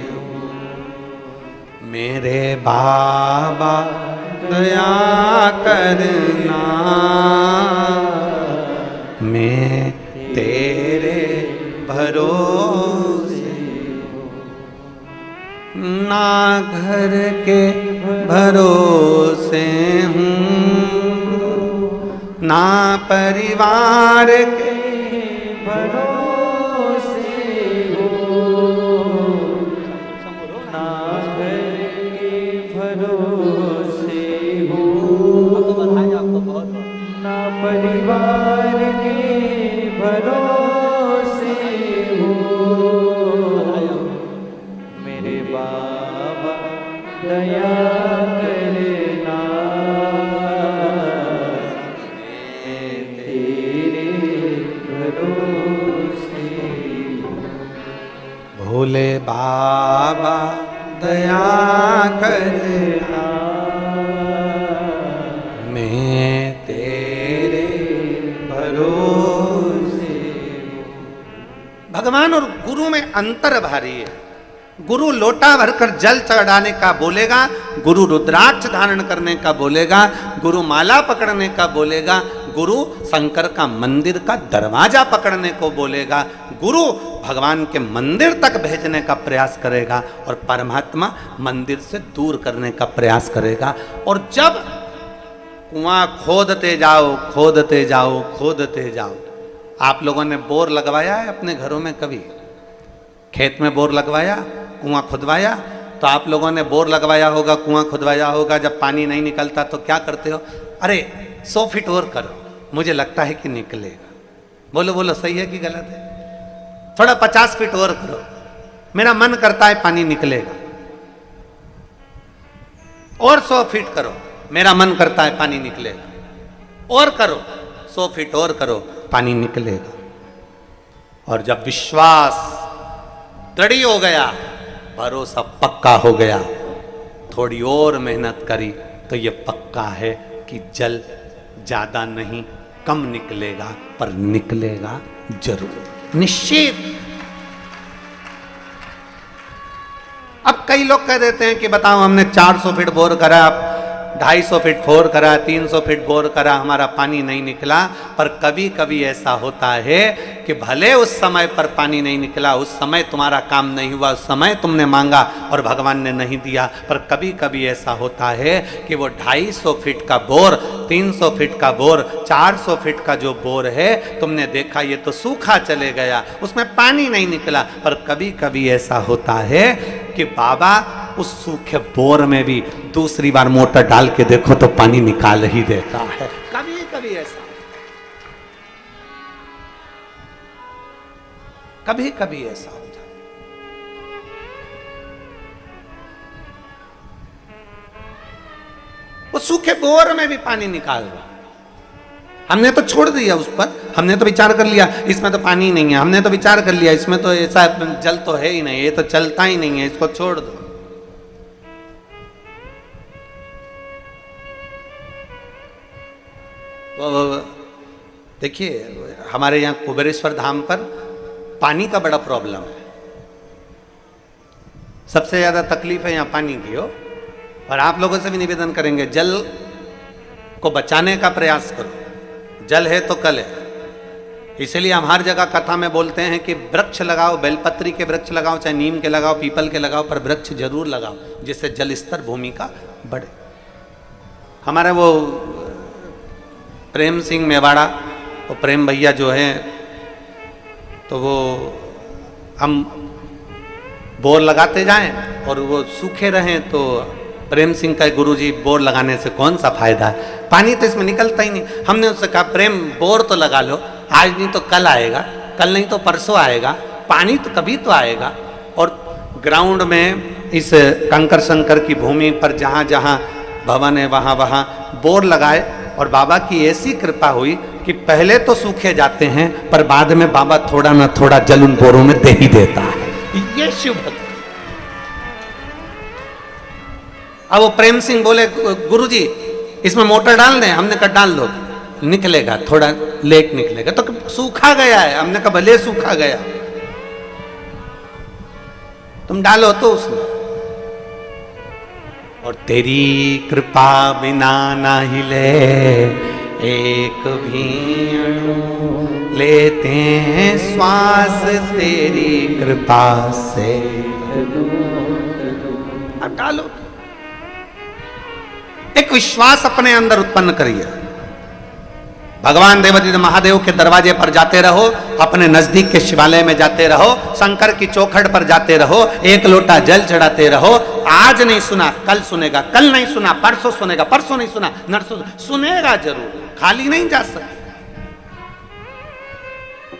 हूँ। मेरे बाबा दया करना, मैं तेरे भरोसे ना घर के भरोसे हूँ, ना परिवार के भरोसे हूँ, ना घर के भरोसे हूँ, ना परिवार के भरोसे हूँ। मेरे बाबा दया करना, मैं तेरे भरोसे। भोले बाबा दया करना, मैं तेरे भरोसे। भगवान और गुरु में अंतर भारी है। गुरु लोटा भरकर जल चढ़ाने का बोलेगा, गुरु रुद्राक्ष धारण करने का बोलेगा, गुरु माला पकड़ने का बोलेगा, गुरु शंकर का मंदिर का दरवाजा पकड़ने को बोलेगा, गुरु भगवान के मंदिर तक भेजने का प्रयास करेगा और परमात्मा मंदिर से दूर करने का प्रयास करेगा। और जब कुआं खोदते जाओ, खोदते जाओ, खोदते जाओ। आप लोगों ने बोर लगवाया है अपने घरों में? कभी खेत में बोर लगवाया, कुआं खुदवाया? तो आप लोगों ने बोर लगवाया होगा, कुआं खुदवाया होगा। जब पानी नहीं निकलता तो क्या करते हो? अरे 100 फीट और करो, मुझे लगता है कि निकलेगा। बोलो बोलो, सही है कि गलत है? थोड़ा 50 फीट और करो, मेरा मन करता है पानी निकलेगा। और 100 फीट करो, मेरा मन करता है पानी निकलेगा। और करो, 100 फीट और करो, पानी निकलेगा। और जब विश्वास दृढ़ हो गया, भरोसा पक्का हो गया, थोड़ी और मेहनत करी तो ये पक्का है कि जल ज्यादा नहीं कम निकलेगा, पर निकलेगा जरूर, निश्चित। अब कई लोग कह देते हैं कि बताओ हमने 400 फीट बोर करा, 250 फीट बोर करा, 300 फीट बोर करा, हमारा पानी नहीं निकला। पर कभी कभी ऐसा होता है कि भले उस समय पर पानी नहीं निकला, उस समय तुम्हारा काम नहीं हुआ, उस समय तुमने मांगा और भगवान ने नहीं दिया, पर कभी कभी ऐसा होता है कि वो 250 फीट का बोर, 300 फीट का बोर, 400 फीट का जो बोर है, तुमने देखा ये तो सूखा चले गया, उसमें पानी नहीं निकला। पर कभी कभी ऐसा होता है कि बाबा उस सूखे बोर में भी दूसरी बार मोटर डाल के देखो तो पानी निकाल ही देता है। कभी कभी ऐसा, कभी कभी ऐसा होता है। वो सूखे बोर में भी पानी निकाल रहा। हमने तो छोड़ दिया उस पर, हमने तो विचार कर लिया इसमें तो पानी नहीं है, हमने तो विचार कर लिया इसमें तो ऐसा जल तो है ही नहीं, ये तो चलता ही नहीं है, इसको छोड़ दो। तो देखिए हमारे यहाँ कुबेरेश्वर धाम पर पानी का बड़ा प्रॉब्लम है, सबसे ज्यादा तकलीफ है यहाँ पानी की हो। और आप लोगों से भी निवेदन करेंगे जल को बचाने का प्रयास करो, जल है तो कल है। इसलिए हम हर जगह कथा में बोलते हैं कि वृक्ष लगाओ, बेलपत्री के वृक्ष लगाओ, चाहे नीम के लगाओ, पीपल के लगाओ, पर वृक्ष जरूर लगाओ जिससे जल स्तर भूमि का बढ़े। हमारे वो प्रेम सिंह मेवाड़ा, वो प्रेम भैया जो है, तो वो हम बोर लगाते जाएं और वो सूखे रहें तो प्रेम सिंह का गुरुजी बोर लगाने से कौन सा फायदा है, पानी तो इसमें निकलता ही नहीं। हमने उससे कहा प्रेम बोर तो लगा लो, आज नहीं तो कल आएगा, कल नहीं तो परसों आएगा, पानी तो कभी तो आएगा। और ग्राउंड में इस कंकर शंकर की भूमि पर जहाँ जहाँ भवन है वहाँ वहाँ बोर लगाए और बाबा की ऐसी कृपा हुई कि पहले तो सूखे जाते हैं पर बाद में बाबा थोड़ा ना थोड़ा जल उन बोरों में दे ही देता है। ये शिव भक्ति। अब वो प्रेम सिंह बोले गुरुजी इसमें मोटर डाल दें, हमने कहा डाल दो, निकलेगा थोड़ा लेट निकलेगा, तो सूखा गया है, हमने कहा भले सूखा गया तुम डालो तो उसमें। और तेरी कृपा बिना ना हिले एक भी अणु, लेते हैं श्वास तेरी कृपा से। अब डालो, एक विश्वास अपने अंदर उत्पन्न करिए। भगवान देवादिदेव महादेव के दरवाजे पर जाते रहो, अपने नजदीक के शिवालय में जाते रहो, शंकर की चौखट पर जाते रहो, एक लोटा जल चढ़ाते रहो। आज नहीं सुना कल सुनेगा, कल नहीं सुना परसों सुनेगा, परसों नहीं सुना नरसों सुनेगा जरूर। खाली नहीं जा सकते,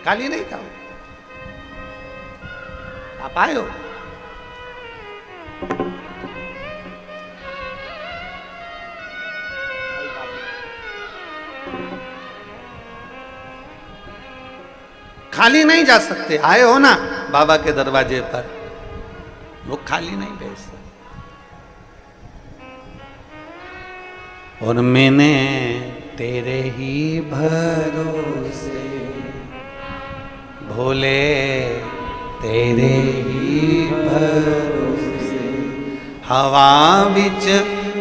खाली नहीं जाओ। आप आए हो, खाली नहीं जा सकते। आए हो ना बाबा के दरवाजे पर, वो खाली नहीं भेज सकते। और मैंने तेरे ही भरोसे भोले, तेरे ही भरोसे हवा बिच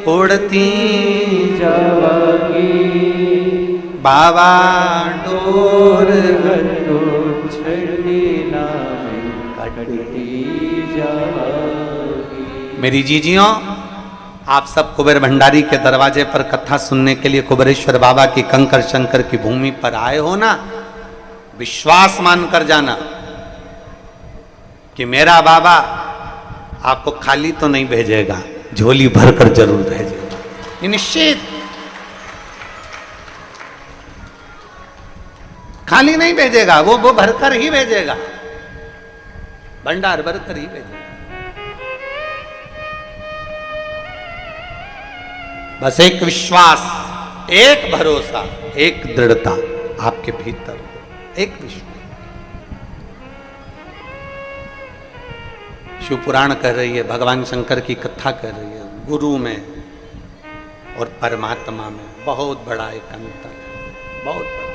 उड़ती जावागी, बाबा डोर मेरी जीजियों, आप सब कुबेर भंडारी के दरवाजे पर कथा सुनने के लिए कुबेरेश्वर बाबा की कंकर शंकर की भूमि पर आए हो ना, विश्वास मानकर जाना कि मेरा बाबा आपको खाली तो नहीं भेजेगा, झोली भरकर जरूर भेजेगा। ये निश्चित, खाली नहीं भेजेगा, वो भरकर ही भेजेगा, भंडार भरकर ही भेजेगा। बस एक विश्वास, एक भरोसा, एक दृढ़ता आपके भीतर, एक विश्वास। शिव पुराण कह रही है, भगवान शंकर की कथा कह रही है, गुरु में और परमात्मा में बहुत बड़ा एक अंतर है, बहुत बड़ा।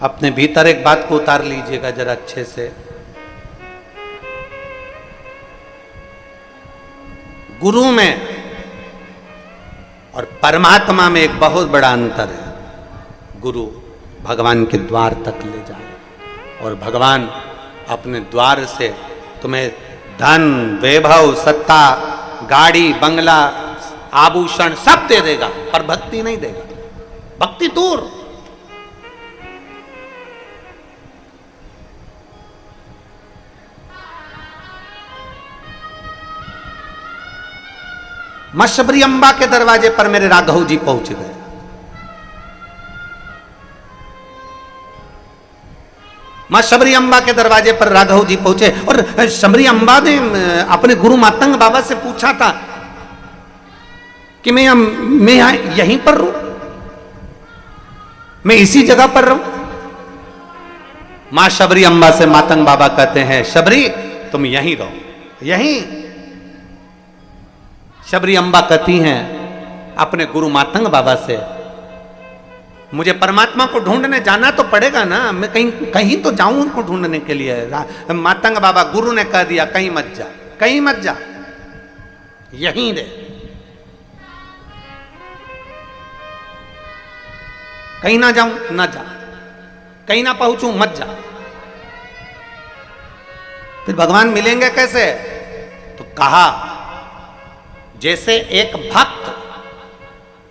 अपने भीतर एक बात को उतार लीजिएगा जरा अच्छे से। गुरु में और परमात्मा में एक बहुत बड़ा अंतर है। गुरु भगवान के द्वार तक ले जाए और भगवान अपने द्वार से तुम्हें धन, वैभव, सत्ता, गाड़ी, बंगला, आभूषण सब दे देगा, पर भक्ति नहीं देगा। भक्ति दूर। मां शबरी अम्बा के दरवाजे पर मेरे राघव जी पहुंच गए। मां शबरी अम्बा के दरवाजे पर राघव जी पहुंचे और शबरी अम्बा ने अपने गुरु मातंग बाबा से पूछा था कि मैं यहाँ यहीं पर रहूं, मैं इसी जगह पर रहूं। मां शबरी अम्बा से मातंग बाबा कहते हैं, शबरी तुम यहीं रहो, यहीं। शबरी अम्बा कहती हैं अपने गुरु मातंग बाबा से, मुझे परमात्मा को ढूंढने जाना तो पड़ेगा ना, मैं कहीं कहीं तो जाऊं उनको ढूंढने के लिए। मातंग बाबा गुरु ने कह दिया, कहीं मत जा, कहीं मत जा, यहीं रहे, कहीं ना जाऊं ना जा, कहीं ना पहुंचूं मत जा। फिर भगवान मिलेंगे कैसे? तो कहा जैसे एक भक्त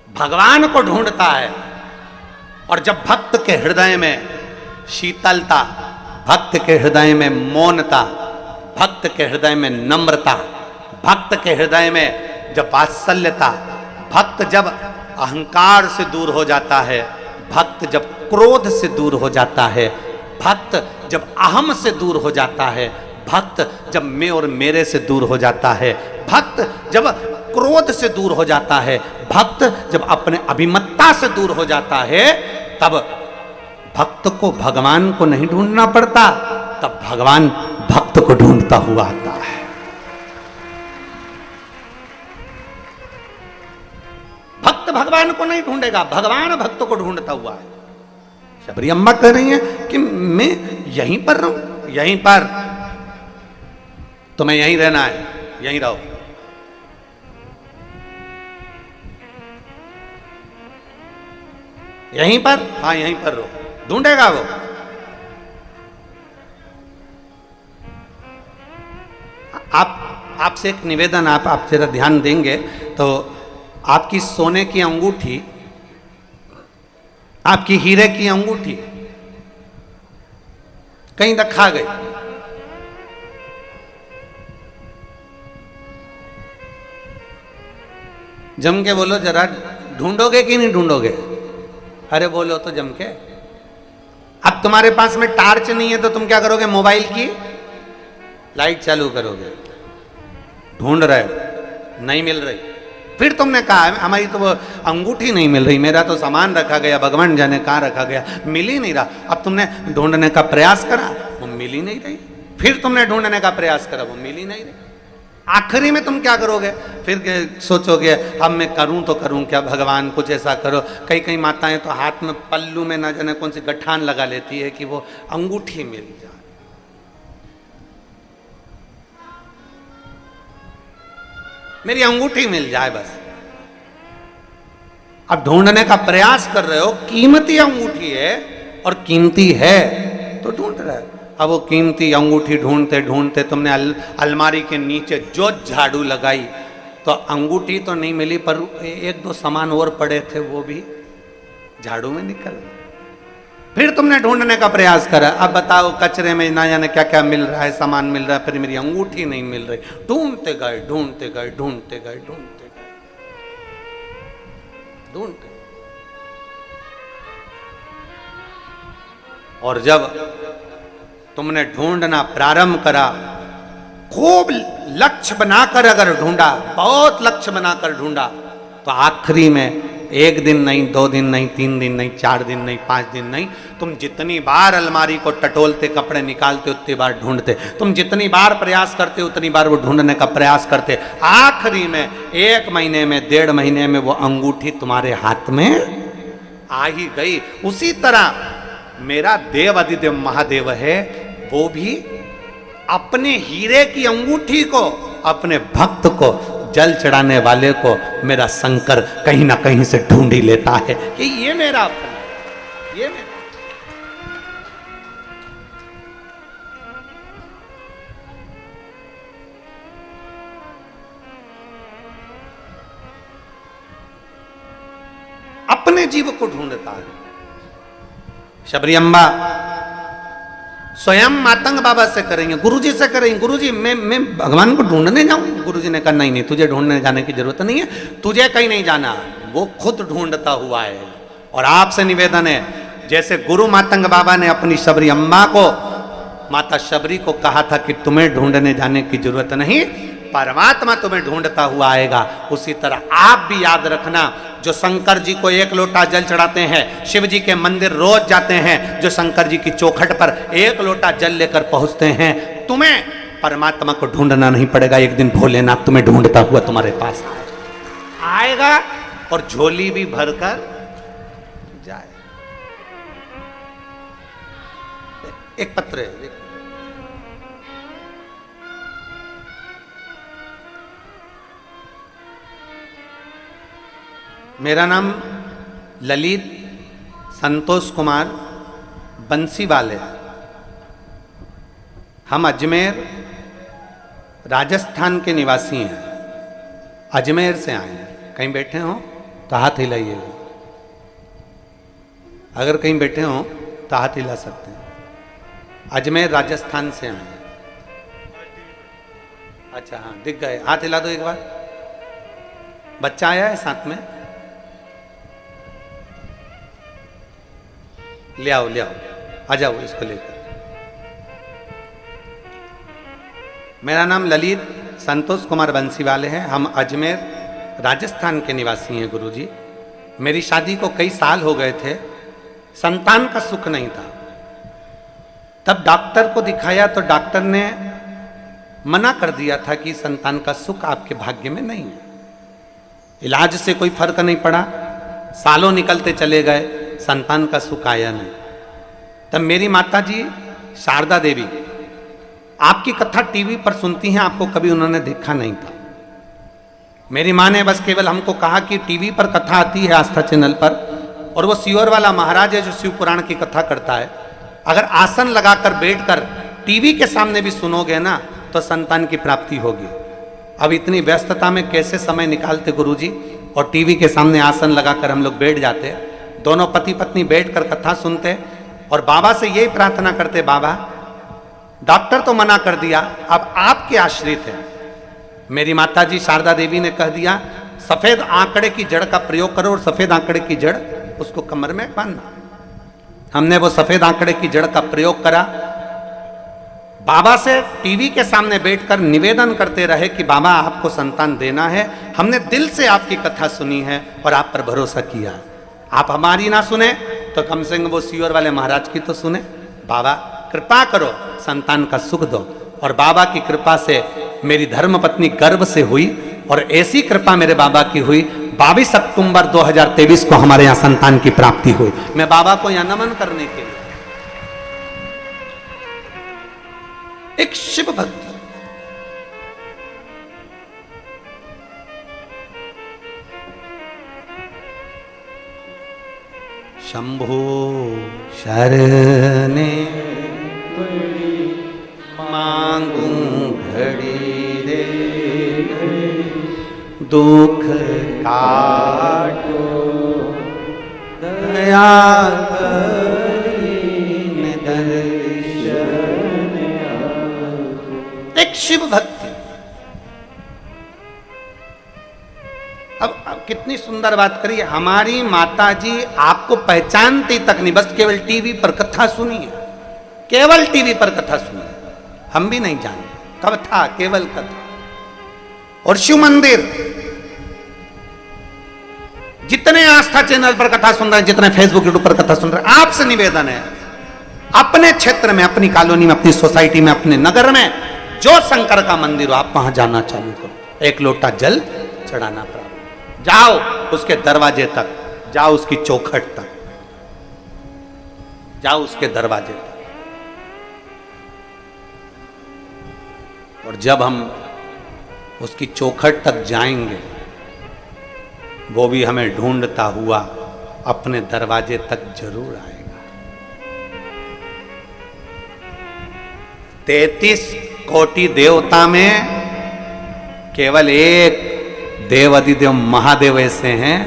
भगवान को ढूंढता है, और जब भक्त के हृदय में शीतलता, भक्त के हृदय में मौनता, भक्त के हृदय में नम्रता, भक्त के हृदय में जब वात्सल्यता, भक्त जब अहंकार से दूर हो जाता है, भक्त जब क्रोध से दूर हो जाता है, भक्त जब अहम से दूर हो जाता है, भक्त जब मैं और मेरे से दूर हो जाता है, भक्त जब क्रोध से दूर हो जाता है, भक्त जब अपने अभिमत्ता से दूर हो जाता है, तब भक्त को भगवान को नहीं ढूंढना पड़ता, तब भगवान भक्त को ढूंढता हुआ आता है। भक्त भगवान को नहीं ढूंढेगा, भगवान भक्त को ढूंढता हुआ है। शबरी अम्मा कह रही हैं कि मैं यहीं पर रहूं, यहीं पर, तुम्हें यहीं रहना है, यहीं रहो। यहीं पर, हाँ यहीं पर रहो, ढूंढेगा वो। आपसे एक निवेदन, आप जरा ध्यान देंगे तो आपकी सोने की अंगूठी, आपकी हीरे की अंगूठी कहीं रखा गई, जम के बोलो जरा, ढूंढोगे कि नहीं ढूंढोगे? अरे बोलो तो जम के। अब तुम्हारे पास में टार्च नहीं है तो तुम क्या करोगे? मोबाइल की लाइट चालू करोगे, ढूंढ रहे हो, नहीं मिल रही। फिर तुमने कहा हमारी तो वो अंगूठी नहीं मिल रही, मेरा तो सामान रखा गया, भगवान जाने कहाँ रखा गया, मिल ही नहीं रहा। अब तुमने ढूंढने का प्रयास करा, वो मिल ही नहीं रही। फिर तुमने ढूंढने का प्रयास करा, वो मिल ही नहीं रही। आखिरी में तुम क्या करोगे? फिर सोचोगे अब मैं करूं तो करूं क्या, भगवान कुछ ऐसा करो। कई कई माताएं तो हाथ में पल्लू में ना जाने कौन सी गठान लगा लेती है कि वो अंगूठी मिल जाए। मेरी अंगूठी मिल जाए बस। अब ढूंढने का प्रयास कर रहे हो, कीमती अंगूठी है और कीमती है तो ढूंढ रहे हो। अब वो कीमती अंगूठी ढूंढते ढूंढते तुमने अलमारी के नीचे जो झाड़ू लगाई तो अंगूठी तो नहीं मिली, पर एक दो सामान और पड़े थे वो भी झाड़ू में निकल। फिर तुमने ढूंढने का प्रयास करा, अब बताओ कचरे में ना जाने क्या क्या मिल रहा है, सामान मिल रहा है, फिर मेरी अंगूठी नहीं मिल रही। ढूंढते गए ढूंढते गए ढूंढते गए ढूंढते गए ढूंढते, और जब तुमने ढूंढना प्रारंभ करा, खूब लक्ष्य बनाकर अगर ढूंढा, बहुत लक्ष्य बनाकर ढूंढा, तो आखिरी में एक दिन नहीं, 2 दिन नहीं, 3 दिन नहीं, 4 दिन नहीं, 5 दिन नहीं, तुम जितनी बार अलमारी को टटोलते, कपड़े निकालते, उतनी बार ढूंढते, तुम जितनी बार प्रयास करते उतनी बार वो ढूंढने का प्रयास करते। आखिरी में 1 महीने में, 1.5 महीने में वो अंगूठी तुम्हारे हाथ में आ ही गई। उसी तरह मेरा देव अधिदेव महादेव है, वो भी अपने हीरे की अंगूठी को, अपने भक्त को, जल चढ़ाने वाले को मेरा शंकर कहीं ना कहीं से ढूंढ ही लेता है कि ये मेरा अपना, ये मेरा। अपने जीव को ढूंढता है। शबरी अम्बा स्वयं मातंग बाबा से करेंगे, गुरुजी से करेंगे, गुरुजी मैं भगवान को ढूंढने जाऊं। गुरुजी ने कहा नहीं नहीं, तुझे ढूंढने जाने की जरूरत नहीं है, तुझे कहीं नहीं जाना, वो खुद ढूंढता हुआ है। और आपसे निवेदन है, जैसे गुरु मातंग बाबा ने अपनी शबरी अम्बा को, माता शबरी को कहा था कि तुम्हें ढूंढने जाने की जरूरत नहीं, परमात्मा तुम्हें ढूंढता हुआ आएगा। उसी तरह आप भी याद रखना, जो शंकर जी को 1 लोटा जल चढ़ाते हैं, शिव जी के मंदिर रोज जाते हैं, जो शंकर जी की चौखट पर 1 लोटा जल लेकर पहुंचते हैं, तुम्हें परमात्मा को ढूंढना नहीं पड़ेगा। एक दिन भोलेनाथ तुम्हें ढूंढता हुआ तुम्हारे पास आएगा और झोली भी भरकर जाए। एक पत्र है, मेरा नाम ललित संतोष कुमार बंसीवाल है। हम अजमेर राजस्थान के निवासी हैं। अजमेर से आए हैं। कहीं बैठे हो तो हाथ हिलाइए। अगर कहीं बैठे हो तो हाथ हिला सकते हैं। अजमेर राजस्थान से आए हैं। अच्छा हाँ, दिख गए, हाथ हिला दो एक बार। बच्चा आया है साथ में, ले आओ ले आओ, आ जाओ इसको लेकर। मेरा नाम ललित संतोष कुमार बंसीवाले है। हम अजमेर राजस्थान के निवासी हैं गुरुजी। मेरी शादी को कई साल हो गए थे, संतान का सुख नहीं था। तब डॉक्टर को दिखाया तो डॉक्टर ने मना कर दिया था कि संतान का सुख आपके भाग्य में नहीं है। इलाज से कोई फर्क नहीं पड़ा, सालों निकलते चले गए, संतान का सुख आया नहीं। तब मेरी माता जी शारदा देवी आपकी कथा टीवी पर सुनती हैं, आपको कभी उन्होंने देखा नहीं था। मेरी माँ ने बस केवल हमको कहा कि टीवी पर कथा आती है आस्था चैनल पर, और वो सियोर वाला महाराज है जो शिव पुराण की कथा करता है, अगर आसन लगाकर बैठकर टीवी के सामने भी सुनोगे ना तो संतान की प्राप्ति होगी। अब इतनी व्यस्तता में कैसे समय निकालते गुरुजी, और टीवी के सामने आसन लगाकर हम लोग बैठ जाते, दोनों पति पत्नी बैठकर कथा सुनते और बाबा से यही प्रार्थना करते, बाबा डॉक्टर तो मना कर दिया, अब आपके आश्रित हैं। मेरी माता जी शारदा देवी ने कह दिया, सफेद आंकड़े की जड़ का प्रयोग करो, और सफेद आंकड़े की जड़ उसको कमर में बांधना। हमने वो सफेद आंकड़े की जड़ का प्रयोग करा। बाबा से टीवी के सामने बैठकर निवेदन करते रहे कि बाबा आपको संतान देना है, हमने दिल से आपकी कथा सुनी है और आप पर भरोसा किया। आप हमारी ना सुने तो कम से कम वो सियोर वाले महाराज की तो सुने। बाबा कृपा करो, संतान का सुख दो। और बाबा की कृपा से मेरी धर्मपत्नी गर्भ से हुई, और ऐसी कृपा मेरे बाबा की हुई, 22 अक्टूबर 2023 को हमारे यहाँ संतान की प्राप्ति हुई। मैं बाबा को यहाँ नमन करने के लिए, एक शिव भक्त शंभो शरणे मांगू घड़ी रे, दुख काटो दया करीन दर्शन। एक शिव भक्ति। अब कितनी सुंदर बात करिए, हमारी माता जी आपको पहचानती तक नहीं, बस केवल टीवी पर कथा सुनी है, केवल टीवी पर कथा सुनी है, हम भी नहीं जानते कब था, केवल कथा। और शिव मंदिर जितने आस्था चैनल पर कथा सुन रहे हैं, जितने फेसबुक यूट्यूब पर कथा सुन रहे हैं, आपसे निवेदन है, अपने क्षेत्र में, अपनी कॉलोनी में, अपनी सोसाइटी में, अपने नगर में जो शंकर का मंदिर हो, आप वहां जाना चालू करो। 1 लोटा जल चढ़ाना प्रारंभ, जाओ उसके दरवाजे तक, जाओ उसकी चौखट तक, जाओ उसके दरवाजे तक। और जब हम उसकी चौखट तक जाएंगे, वो भी हमें ढूंढता हुआ अपने दरवाजे तक जरूर आएगा। 33 कोटि देवता में केवल एक देवाधिदेव महादेव ऐसे हैं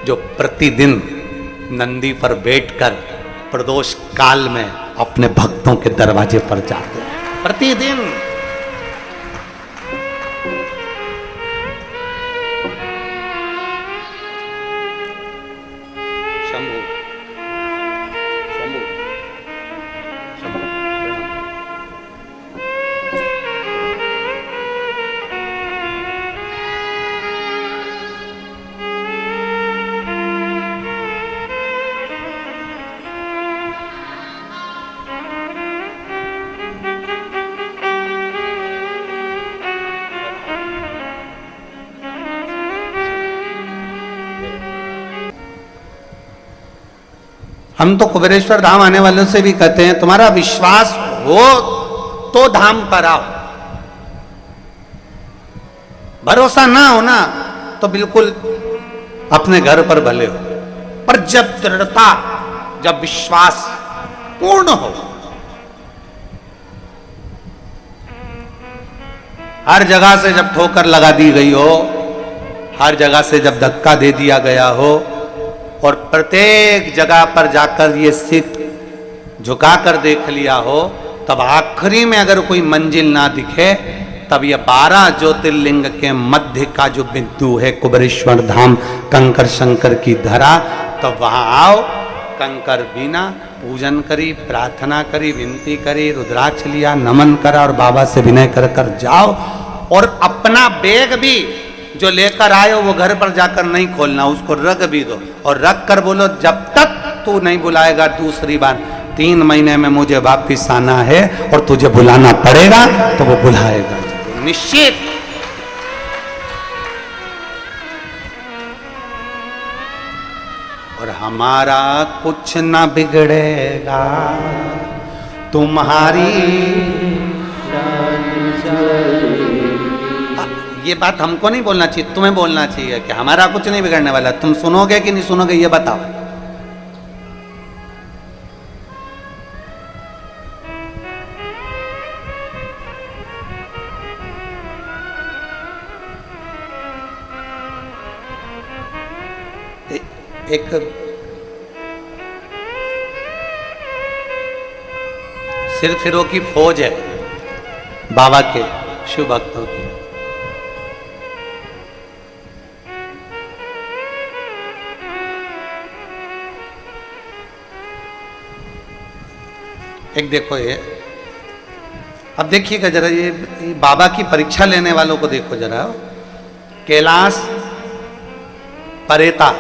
जो प्रतिदिन नंदी पर बैठकर प्रदोष काल में अपने भक्तों के दरवाजे पर जाते हैं, प्रतिदिन। हम तो कुबेरेश्वर धाम आने वालों से भी कहते हैं तुम्हारा विश्वास हो तो धाम पर आओ, भरोसा ना हो ना तो बिल्कुल अपने घर पर भले हो, पर जब दृढ़ता, जब विश्वास पूर्ण हो, हर जगह से जब ठोकर लगा दी गई हो, हर जगह से जब धक्का दे दिया गया हो और प्रत्येक जगह पर जाकर ये सिर झुकाकर देख लिया हो, तब आखिरी में अगर कोई मंजिल ना दिखे तब ये 12 ज्योतिर्लिंग के मध्य का जो बिंदु है कुबेरेश्वर धाम, कंकर शंकर की धरा, तब वहां आओ, कंकर बीना, पूजन करी, प्रार्थना करी, विनती करी, रुद्राक्ष लिया, नमन करा और बाबा से विनय कर कर जाओ। और अपना बैग भी जो लेकर आए हो वो घर पर जाकर नहीं खोलना, उसको रख भी दो और रख कर बोलो जब तक तू नहीं बुलाएगा दूसरी बार 3 महीने में मुझे वापिस आना है और तुझे बुलाना पड़ेगा तो वो बुलाएगा निश्चित। और हमारा कुछ ना बिगड़ेगा तुम्हारी, ये बात हमको नहीं बोलना चाहिए, तुम्हें बोलना चाहिए कि हमारा कुछ नहीं बिगड़ने वाला। तुम सुनोगे कि नहीं सुनोगे ये बताओ। एक सिरफिरों की फौज है बाबा के शिव भक्तों की। एक देखो ये, अब देखिएगा जरा ये बाबा की परीक्षा लेने वालों को देखो जरा। कैलाश परेता,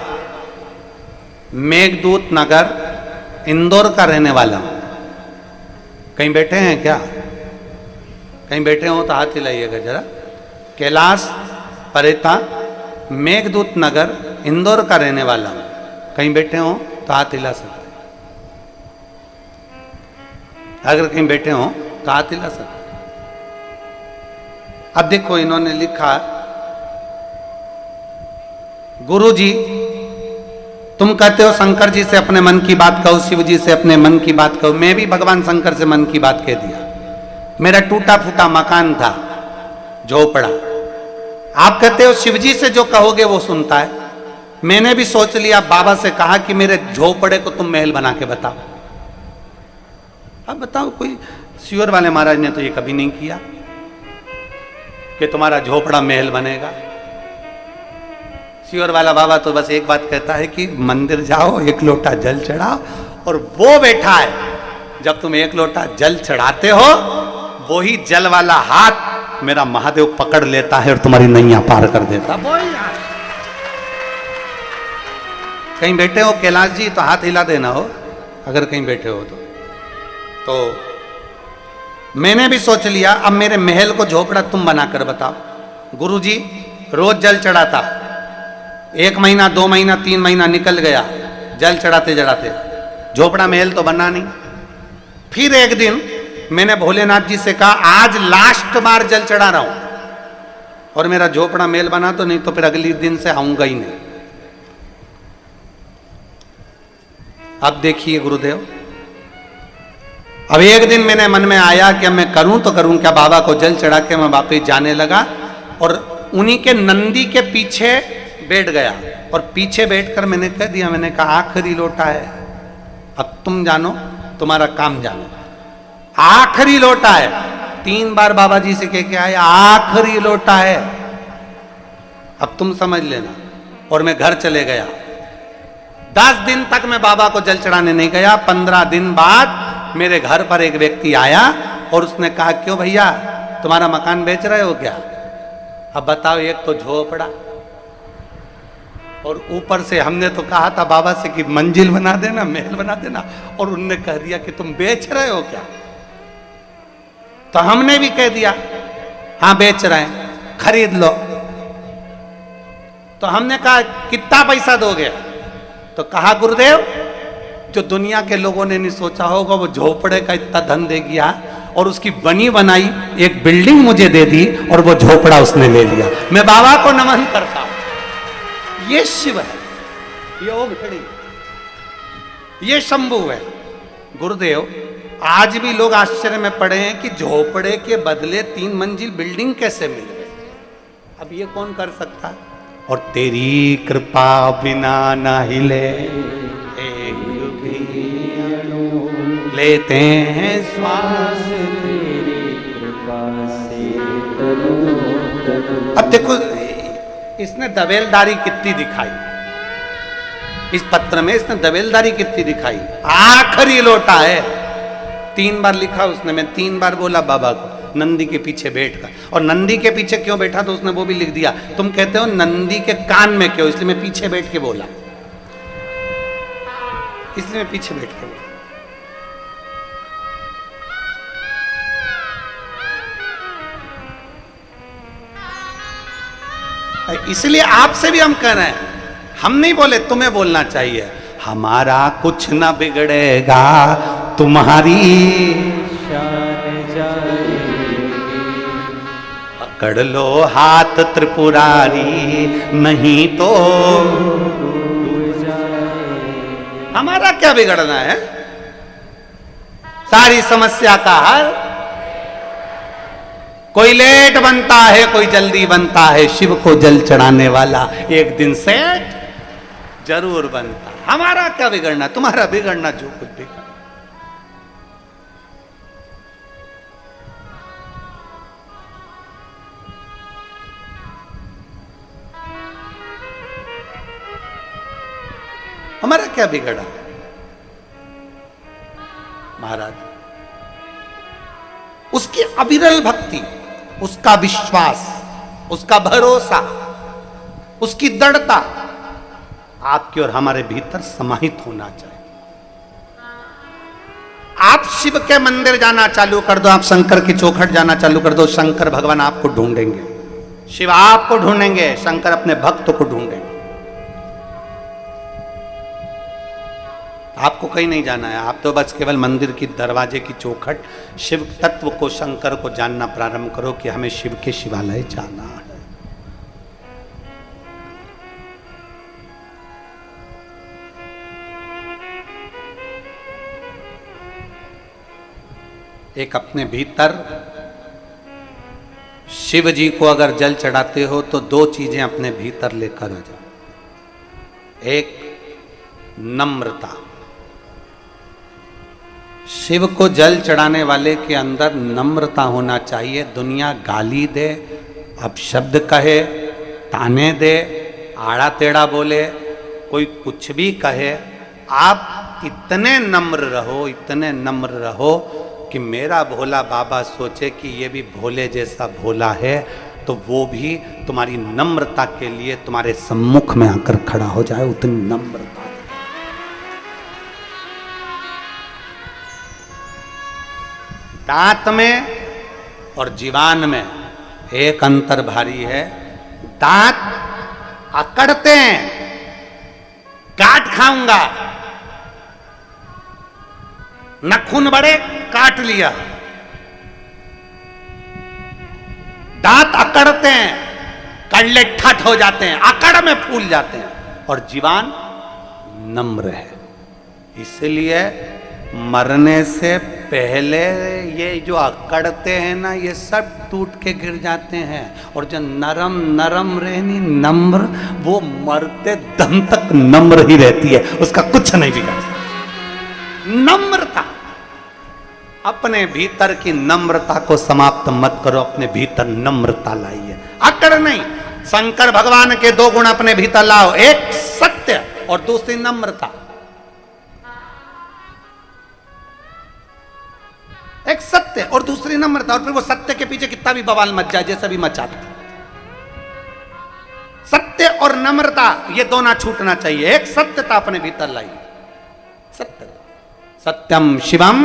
मेघदूत नगर, इंदौर का रहने वाला हूं। कहीं बैठे हैं क्या? कहीं बैठे हो तो हाथ हिलाइएगा जरा। कैलाश परेता, मेघदूत नगर, इंदौर का रहने वाला हूं। कहीं बैठे हो तो हाथ हिला सकते, अगर कहीं बैठे हो तो हाथ हिला सकते। अब देखो इन्होंने लिखा, गुरुजी तुम कहते हो शंकर जी से अपने मन की बात कहो, शिव जी से अपने मन की बात कहो। मैं भी भगवान शंकर से मन की बात कह दिया। मेरा टूटा फूटा मकान था, झोपड़ा। आप कहते हो शिव जी से जो कहोगे वो सुनता है। मैंने भी सोच लिया, बाबा से कहा कि मेरे झोपड़े को तुम महल बना के बताओ। अब बताओ, कोई सियोर वाले महाराज ने तो ये कभी नहीं किया कि तुम्हारा झोपड़ा महल बनेगा। सियोर वाला बाबा तो बस एक बात कहता है कि मंदिर जाओ, एक लोटा जल चढ़ाओ, और वो बैठा है जब तुम एक लोटा जल चढ़ाते हो, वो ही जल वाला हाथ मेरा महादेव पकड़ लेता है और तुम्हारी नैया पार कर देता। कहीं बैठे हो कैलाश जी तो हाथ हिला देना हो, अगर कहीं बैठे हो तो मैंने भी सोच लिया, अब मेरे महल को झोपड़ा तुम बनाकर बताओ। गुरुजी रोज जल चढ़ाता, 1 महीना 2 महीना 3 महीना निकल गया जल चढ़ाते चढ़ाते, झोपड़ा महल तो बना नहीं। फिर एक दिन मैंने भोलेनाथ जी से कहा, आज लास्ट बार जल चढ़ा रहा हूं और मेरा झोपड़ा महल बना तो, नहीं तो फिर अगले दिन से आऊंगा ही नहीं। अब देखिए गुरुदेव, अब एक दिन मैंने मन में आया कि मैं करूं तो करूं क्या। बाबा को जल चढ़ा के मैं वापस जाने लगा और उन्हीं के नंदी के पीछे बैठ गया और पीछे बैठकर मैंने कह दिया, मैंने कहा आखिरी लोटा है, अब तुम जानो, तुम्हारा काम जानो, आखिरी लोटा है। 3 बार बाबा जी से कह के आए, आखिरी लोटा है, अब तुम समझ लेना। और मैं घर चले गया। 10 दिन तक मैं बाबा को जल चढ़ाने नहीं गया। 15 दिन बाद मेरे घर पर एक व्यक्ति आया और उसने कहा, क्यों भैया तुम्हारा मकान बेच रहे हो क्या? अब बताओ, एक तो झोपड़ा और ऊपर से हमने तो कहा था बाबा से कि मंजिल बना देना, महल बना देना, और उनने कह दिया कि तुम बेच रहे हो क्या? तो हमने भी कह दिया हाँ बेच रहे हैं, खरीद लो। तो हमने कहा कितना पैसा दोगे? तो कहा गुरुदेव जो दुनिया के लोगों ने नहीं सोचा होगा, वो झोपड़े का इतना धन दे गया और उसकी बनी बनाई एक बिल्डिंग मुझे दे दी और वो झोपड़ा उसने ले लिया। मैं बाबा को नमन करता हूं। ये शिव है, ये ओम खड़ी, ये शंभु है। गुरुदेव, आज भी लोग आश्चर्य में पड़े हैं कि झोपड़े के बदले 3 मंजिल बिल्डिंग कैसे मिल गए। अब ये कौन कर सकता है? और तेरी कृपा बिना ना हिले एक भी लेते हैं श्वास। अब देखो, इसने दबेलदारी कितनी दिखाई, इस पत्र में इसने दबेलदारी कितनी दिखाई। आखिरी लोटा है, 3 बार लिखा उसने, मैं 3 बार बोला बाबा को नंदी के पीछे बैठकर। और नंदी के पीछे क्यों बैठा तो उसने वो भी लिख दिया। तुम कहते हो नंदी के कान में क्यों, इसलिए मैं पीछे बैठ के बोला, इसलिए मैं पीछे बैठ के बोला। इसलिए आपसे भी हम कह रहे हैं, हम नहीं बोले, तुम्हें बोलना चाहिए। हमारा कुछ ना बिगड़ेगा, तुम्हारी पकड़ लो हाथ त्रिपुरारी, नहीं तो हमारा क्या बिगड़ना है। सारी समस्या का हल, कोई लेट बनता है, कोई जल्दी बनता है। शिव को जल चढ़ाने वाला एक दिन सेठ जरूर बनता। हमारा क्या बिगड़ना, तुम्हारा बिगड़ना जो कुछ बिगड़। हमारा क्या बिगड़ा महाराज? उसकी अविरल भक्ति, उसका विश्वास, उसका भरोसा, उसकी दृढ़ता आपके और हमारे भीतर समाहित होना चाहिए। आप शिव के मंदिर जाना चालू कर दो, आप शंकर की चौखट जाना चालू कर दो, शंकर भगवान आपको ढूंढेंगे, शिव आपको ढूंढेंगे, शंकर अपने भक्त को ढूंढेंगे। आपको कहीं नहीं जाना है, आप तो बस केवल मंदिर की दरवाजे की चौखट, शिव तत्व को, शंकर को जानना प्रारंभ करो कि हमें शिव के शिवालय जाना है। एक अपने भीतर शिव जी को अगर जल चढ़ाते हो तो 2 चीजें अपने भीतर लेकर आ जाओ। एक नम्रता, शिव को जल चढ़ाने वाले के अंदर नम्रता होना चाहिए। दुनिया गाली दे, अपशब्द कहे, ताने दे, आड़ा टेढ़ा बोले, कोई कुछ भी कहे, आप इतने नम्र रहो, इतने नम्र रहो कि मेरा भोला बाबा सोचे कि ये भी भोले जैसा भोला है, तो वो भी तुम्हारी नम्रता के लिए तुम्हारे सम्मुख में आकर खड़ा हो जाए। उतनी नम्रता। दांत में और जीवान में एक अंतर भारी है। दांत अकड़ते हैं, काट खाऊंगा, नखून बड़े, काट लिया। दांत अकड़ते हैं, कड़ले ठट हो जाते हैं, अकड़ में फूल जाते हैं। और जीवान नम्र है, इसलिए मरने से पहले ये जो अकड़ते हैं ना, ये सब टूट के गिर जाते हैं। और जो नरम नरम रहनी नम्र, वो मरते दम तक नम्र ही रहती है, उसका कुछ नहीं बिगड़ता। नम्रता, अपने भीतर की नम्रता को समाप्त मत करो, अपने भीतर नम्रता लाइए, अकड़ नहीं। शंकर भगवान के 2 गुण अपने भीतर लाओ, एक सत्य और दूसरी नम्रता। एक सत्य और दूसरी नम्रता, और फिर वो सत्य के पीछे कितना भी बवाल मच जाए, जैसा भी मचाते, सत्य और नम्रता ये दोनों छूटना चाहिए। एक सत्यता अपने भीतर लाइए, सत्य, सत्यम शिवम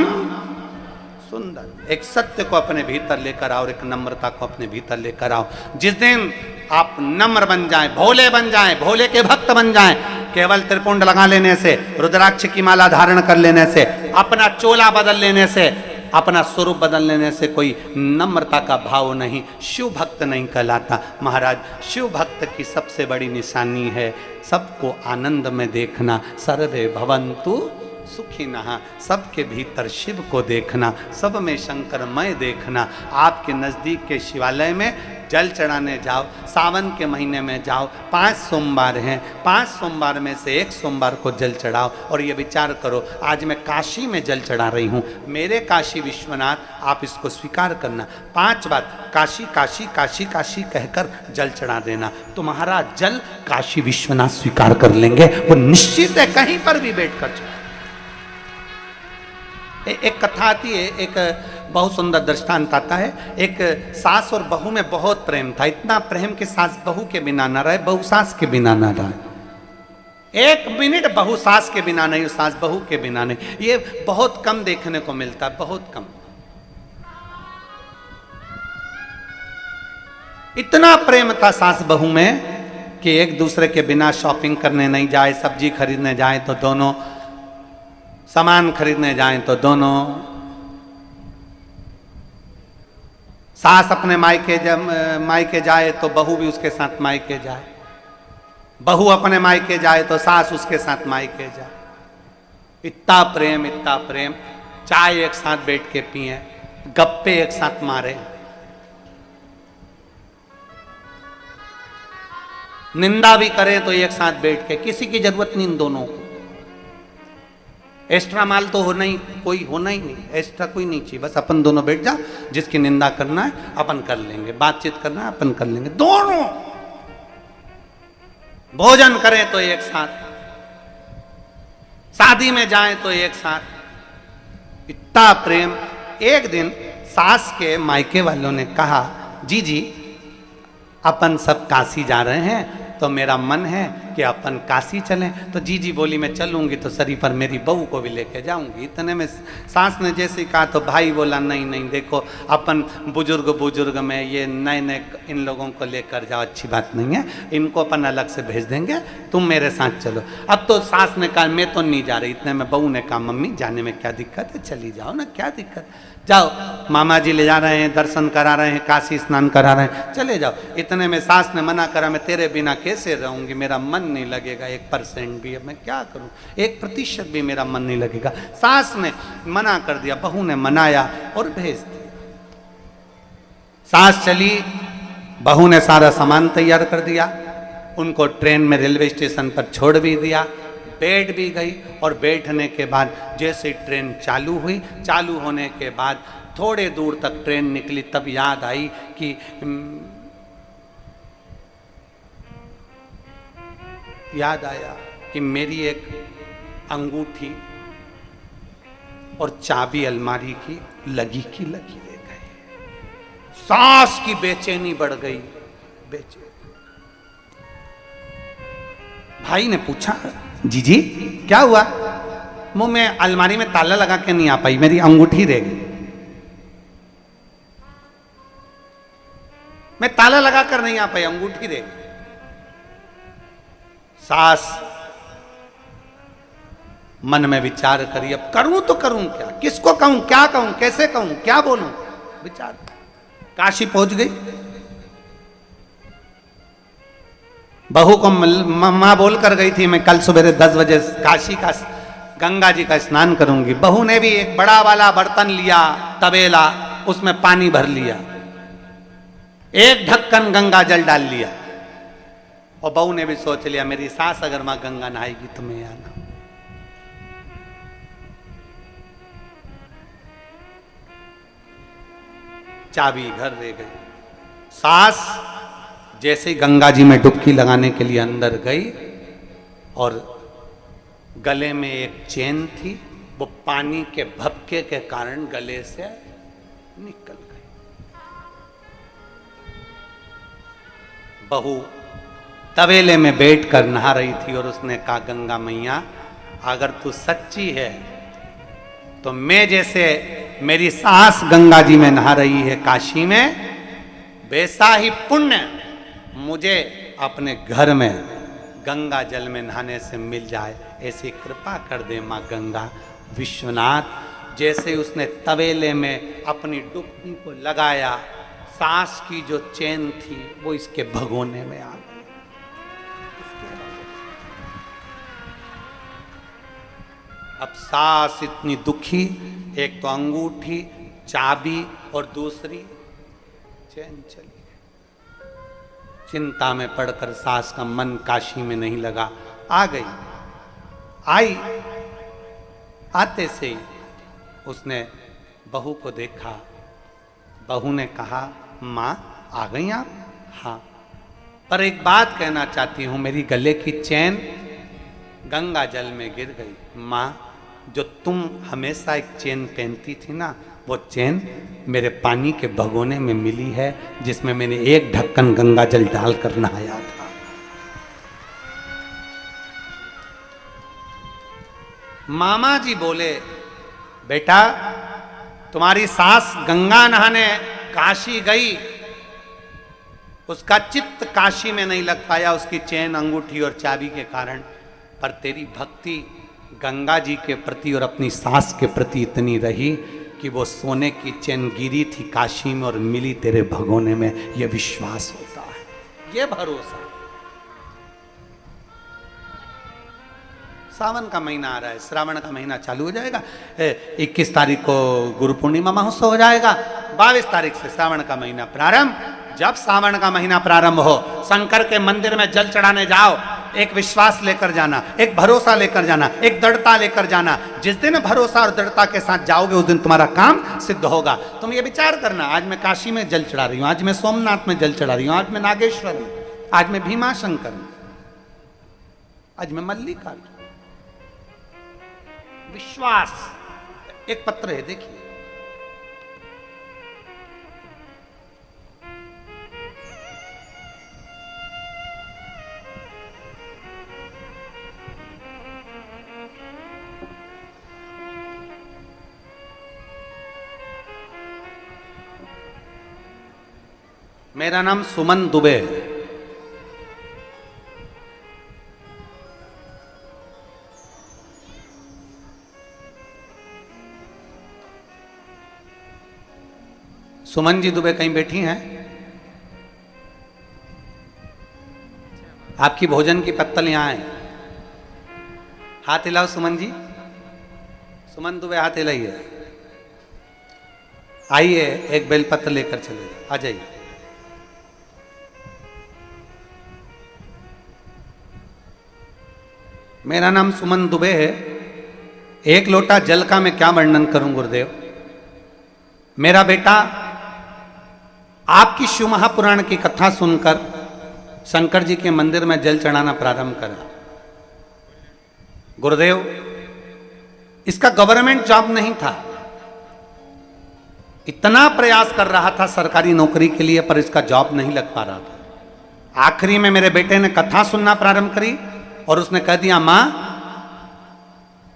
सुंदर। एक सत्य को अपने भीतर लेकर आओ, एक नम्रता को अपने भीतर लेकर आओ। जिस दिन आप नम्र बन जाएं, भोले बन जाएं, भोले के भक्त बन जाएं, केवल त्रिपुंड लगा लेने से, रुद्राक्ष की माला धारण कर लेने से, अपना चोला बदल लेने से, अपना स्वरूप बदल लेने से कोई नम्रता का भाव नहीं, शिव भक्त नहीं कहलाता। महाराज, शिव भक्त की सबसे बड़ी निशानी है सबको आनंद में देखना। सर्वे भवन्तु सुखिनः, सबके भीतर शिव को देखना, सब में शंकरमय देखना। आपके नज़दीक के शिवालय में जल चढ़ाने जाओ, सावन के महीने में जाओ, 5 सोमवार हैं, 5 सोमवार में से एक सोमवार को जल चढ़ाओ और ये विचार करो, आज मैं काशी में जल चढ़ा रही हूँ, मेरे काशी विश्वनाथ, आप इसको स्वीकार करना। 5 बार काशी काशी काशी काशी कहकर जल चढ़ा देना, तो महाराज जल काशी विश्वनाथ स्वीकार कर लेंगे, वो निश्चित है, कहीं पर भी बैठ कर। एक कथा आती है, एक बहुत सुंदर दृष्टांत आता है। एक सास और बहू में बहुत प्रेम था, इतना प्रेम कि सास बहू के बिना ना रहे, बहू सास के बिना ना रहे। 1 मिनट बहू सास के बिना नहीं, सास बहू के बिना नहीं। ये बहुत कम देखने को मिलता है, बहुत कम। इतना प्रेम था सास बहू में कि एक दूसरे के बिना शॉपिंग करने नहीं जाए, सब्जी खरीदने जाए तो दोनों, सामान खरीदने जाएं तो दोनों, सास अपने मायके जाए तो बहू भी उसके साथ मायके जाए, बहू अपने मायके जाए तो सास उसके साथ मायके जाए। इतना प्रेम, इतना प्रेम। चाय एक साथ बैठ के पिए, गप्पे एक साथ मारे, निंदा भी करें तो एक साथ बैठ के, किसी की जरूरत नहीं इन दोनों को। एक्स्ट्रा माल तो होना ही, कोई होना ही नहीं, एक्स्ट्रा कोई नहीं चाहिए, बस अपन दोनों बैठ जा, जिसकी निंदा करना है अपन कर लेंगे, बातचीत करना है अपन कर लेंगे, दोनों। भोजन करें तो एक साथ, शादी में जाएं तो एक साथ, इतना प्रेम। एक दिन सास के मायके वालों ने कहा, जी अपन सब काशी जा रहे हैं, तो मेरा मन है कि अपन काशी चलें। तो जी बोली मैं चलूंगी तो सरी पर मेरी बहू को भी लेके जाऊंगी। इतने में सास ने जैसे कहा तो भाई बोला, नहीं देखो, अपन बुजुर्ग में ये नए इन लोगों को लेकर जाओ, अच्छी बात नहीं है, इनको अपन अलग से भेज देंगे, तुम मेरे साथ चलो। अब तो सास ने कहा मैं तो नहीं जा रही। इतने में बहू ने कहा मम्मी जाने में क्या दिक्कत है, चली जाओ ना, क्या दिक्कत, जाओ, मामा जी ले जा रहे हैं, दर्शन करा रहे हैं, काशी स्नान करा रहे हैं, चले जाओ। इतने में सास ने मना करा, मैं तेरे बिना कैसे रहूंगी, मेरा मन नहीं लगेगा 1% भी, अब मैं क्या करूं, 1% भी मेरा मन नहीं लगेगा। सास ने मना कर दिया, बहू ने मनाया और भेज दिया। सास चली, बहू ने सारा सामान तैयार कर दिया, उनको ट्रेन में रेलवे स्टेशन पर छोड़ भी दिया, बैठ भी गई। और बैठने के बाद जैसे ट्रेन चालू हुई, चालू होने के बाद थोड़े दूर तक ट्रेन निकली, तब याद आई कि याद आया कि मेरी एक अंगूठी और चाबी अलमारी की लगी रह गई। सास की बेचैनी बढ़ गई, बेचैनी। भाई ने पूछा, जी क्या हुआ? मुंह में अलमारी में ताला लगा के नहीं आ पाई, मेरी अंगूठी रह गई। मैं ताला लगा कर नहीं आ पाई, अंगूठी रह गई। सास मन में विचार करी, अब करूं तो करूं क्या, किसको कहूं, क्या कहूं, कैसे कहूं, क्या बोलूं, विचार। काशी पहुंच गई। बहू को मां बोल कर गई थी मैं कल सुबह 10 बजे काशी का गंगा जी का स्नान करूंगी। बहू ने भी एक बड़ा वाला बर्तन लिया, तबेला, उसमें पानी भर लिया, एक ढक्कन गंगा जल डाल लिया। और बहू ने भी सोच लिया मेरी सास अगर मां गंगा नहाएगी तो मैं आना। चाबी घर ले गई। सास जैसे ही गंगा जी में डुबकी लगाने के लिए अंदर गई और गले में एक चेन थी, वो पानी के भपके के कारण गले से निकल गई। बहू तबेले में बैठकर नहा रही थी और उसने कहा गंगा मैया अगर तू सच्ची है तो मैं जैसे मेरी सास गंगा जी में नहा रही है काशी में, वैसा ही पुण्य मुझे अपने घर में गंगा जल में नहाने से मिल जाए, ऐसी कृपा कर दे माँ गंगा। विश्वनाथ जैसे उसने तवेले में अपनी डुबकी को लगाया, सांस की जो चैन थी वो इसके भगोने में आ गई। अब सांस इतनी दुखी, एक तो अंगूठी, चाबी और दूसरी चैन चली गई। चिंता में पड़कर सास का मन काशी में नहीं लगा, आ गई। आई, आते से ही उसने बहू को देखा। बहू ने कहा, माँ आ गई आप? हाँ, पर एक बात कहना चाहती हूँ, मेरी गले की चैन गंगा जल में गिर गई। माँ, जो तुम हमेशा एक चैन पहनती थी ना, वो चैन मेरे पानी के भगोने में मिली है, जिसमें मैंने एक ढक्कन गंगा जल डालकर नहाया था। मामा जी बोले, बेटा तुम्हारी सास गंगा नहाने काशी गई, उसका चित्त काशी में नहीं लग पाया उसकी चैन, अंगूठी और चाबी के कारण, पर तेरी भक्ति गंगा जी के प्रति और अपनी सास के प्रति इतनी रही कि वो सोने की चैन गिरी थी काशी में और मिली तेरे भगोने में। ये विश्वास होता है, ये भरोसा। सावन का महीना आ रहा है, श्रावण का महीना चालू हो जाएगा। 21 तारीख को गुरु पूर्णिमा महोत्सव हो जाएगा, 22 तारीख से श्रावण का महीना प्रारंभ। जब सावन का महीना प्रारंभ हो, शंकर के मंदिर में जल चढ़ाने जाओ, एक विश्वास लेकर जाना, एक भरोसा लेकर जाना, एक दृढ़ता लेकर जाना। जिस दिन भरोसा और दृढ़ता के साथ जाओगे उस दिन तुम्हारा काम सिद्ध होगा। तुम ये विचार करना, आज मैं काशी में जल चढ़ा रही हूँ, आज मैं सोमनाथ में जल चढ़ा रही हूँ, आज मैं नागेश्वर में, आज मैं भीमाशंकर में, आज मैं मल्लिकार्जुन। विश्वास। एक पत्र है, देखिए। मेरा नाम सुमन दुबे है। सुमन जी दुबे कहीं बैठी हैं? आपकी भोजन की पत्तल यहां है, हाथ हिलाओ सुमन जी। सुमन दुबे हाथ हिलाइए। आइए, एक बेलपत्र लेकर चले, आ जाइए। मेरा नाम सुमन दुबे है। एक लोटा जल का मैं क्या वर्णन करूं गुरुदेव। मेरा बेटा आपकी शिव महापुराण की कथा सुनकर शंकर जी के मंदिर में जल चढ़ाना प्रारंभ करा। गुरुदेव, इसका गवर्नमेंट जॉब नहीं था, इतना प्रयास कर रहा था सरकारी नौकरी के लिए, पर इसका जॉब नहीं लग पा रहा था। आखिरी में मेरे बेटे ने कथा सुनना प्रारंभ करी और उसने कह दिया, मां,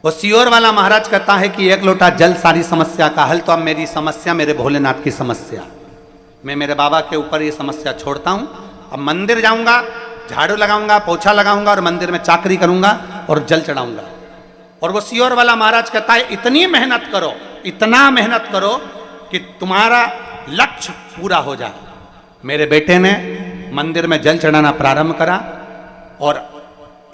वो सियोर वाला महाराज कहता है कि एक लोटा जल सारी समस्या का हल, तो अब मेरी समस्या मेरे भोलेनाथ की समस्या। मैं मेरे बाबा के ऊपर ये समस्या छोड़ता हूं। अब मंदिर जाऊंगा, झाड़ू लगाऊंगा, पोछा लगाऊंगा और मंदिर में चाकरी करूंगा और जल चढ़ाऊंगा। और वो सियोर वाला महाराज कहता है, इतनी मेहनत करो, इतना मेहनत करो कि तुम्हारा लक्ष्य पूरा हो जाए। मेरे बेटे ने मंदिर में जल चढ़ाना प्रारंभ करा और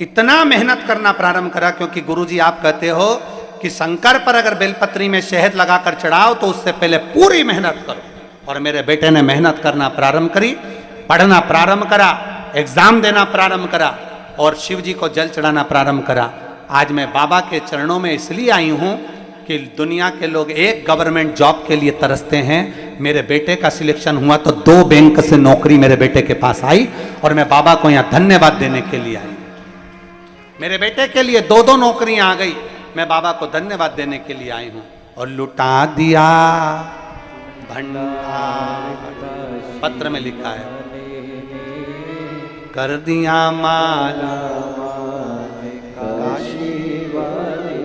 इतना मेहनत करना प्रारंभ करा, क्योंकि गुरुजी आप कहते हो कि शंकर पर अगर बेलपत्री में शहद लगाकर चढ़ाओ तो उससे पहले पूरी मेहनत करो। और मेरे बेटे ने मेहनत करना प्रारंभ करी, पढ़ना प्रारंभ करा, एग्जाम देना प्रारंभ करा और शिव जी को जल चढ़ाना प्रारंभ करा। आज मैं बाबा के चरणों में इसलिए आई हूं कि दुनिया के लोग एक गवर्नमेंट जॉब के लिए तरसते हैं। मेरे बेटे का सिलेक्शन हुआ तो 2 बैंक से नौकरी मेरे बेटे के पास आई और मैं बाबा को यहां धन्यवाद देने के लिए आई। मेरे बेटे के लिए 2 नौकरियां आ गई, मैं बाबा को धन्यवाद देने के लिए आई हूं। और लुटा दिया भंडार, पत्र में लिखा है, कर दिया माला काशी वाले,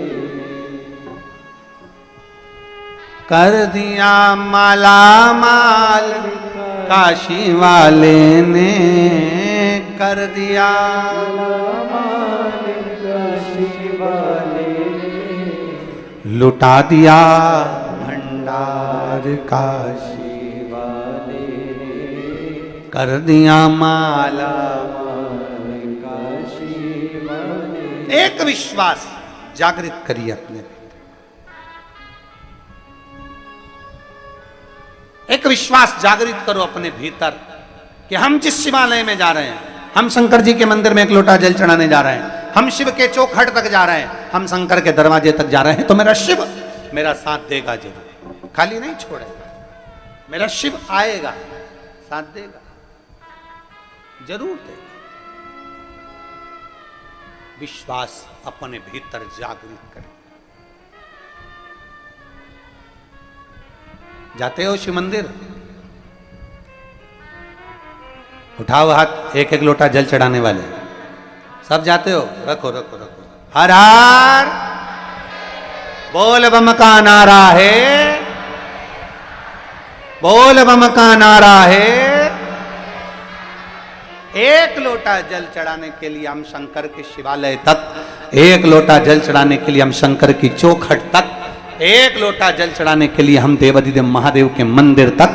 कर दिया माला माल काशी वाले ने, कर दिया। लुटा दिया भंडार का कर दिया माला। एक विश्वास जागृत करिए अपने भीतर। एक विश्वास जागृत करो अपने भीतर कि हम जिस शिवालय में जा रहे हैं, हम शंकर जी के मंदिर में एक लोटा जल चढ़ाने जा रहे हैं, हम शिव के चौखट तक जा रहे हैं, हम शंकर के दरवाजे तक जा रहे हैं, तो मेरा शिव मेरा साथ देगा जरूर, खाली नहीं छोड़ेगा। मेरा शिव आएगा, साथ देगा, जरूर देगा। विश्वास अपने भीतर जागृत करें। जाते हो शिव मंदिर, उठाओ हाथ, एक एक लोटा जल चढ़ाने वाले सब जाते हो? रखो रखो रखो। हर हर बोल बम का नारा है, बोल बम का नारा है। एक लोटा जल चढ़ाने के लिए हम शंकर के शिवालय तक, एक लोटा जल चढ़ाने के लिए हम शंकर की चौखट तक, एक लोटा जल चढ़ाने के लिए हम देवाधिदेव महादेव के मंदिर तक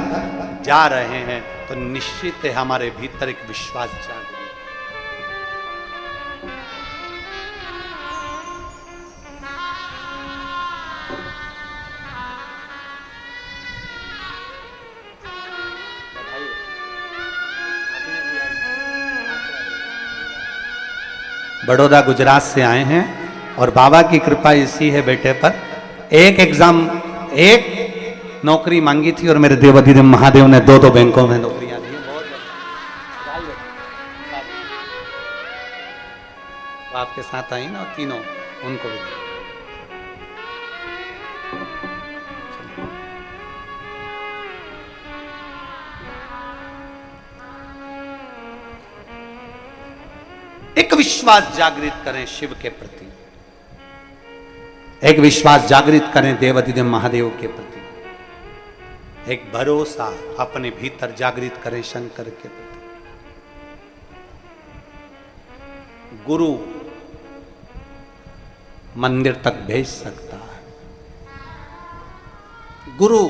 जा रहे हैं, तो निश्चित है हमारे भीतर एक विश्वास जागृत। बड़ौदा गुजरात से आए हैं और बाबा की कृपा इसी है बेटे पर। एक एग्जाम, एक नौकरी मांगी थी और मेरे देवाधिदेव महादेव ने दो बैंकों में नौकरियां दी। तो आपके साथ आई ना तीनों, उनको भी एक विश्वास जागृत करें शिव के प्रति, एक विश्वास जागृत करें देवाधिदेव महादेव के प्रति, एक भरोसा अपने भीतर जागृत करें शंकर के प्रति। गुरु मंदिर तक भेज सकता है, गुरु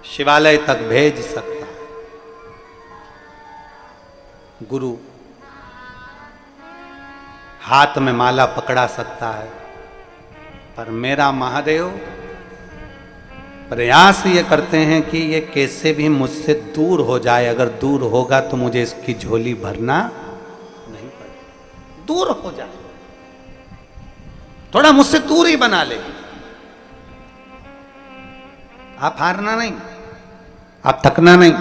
शिवालय तक भेज सकता है, गुरु हाथ में माला पकड़ा सकता है, पर मेरा महादेव प्रयास ये करते हैं कि ये कैसे भी मुझसे दूर हो जाए। अगर दूर होगा तो मुझे इसकी झोली भरना नहीं पड़ेगा। दूर हो जाए, थोड़ा मुझसे दूर ही बना ले। आप हारना नहीं, आप थकना नहीं।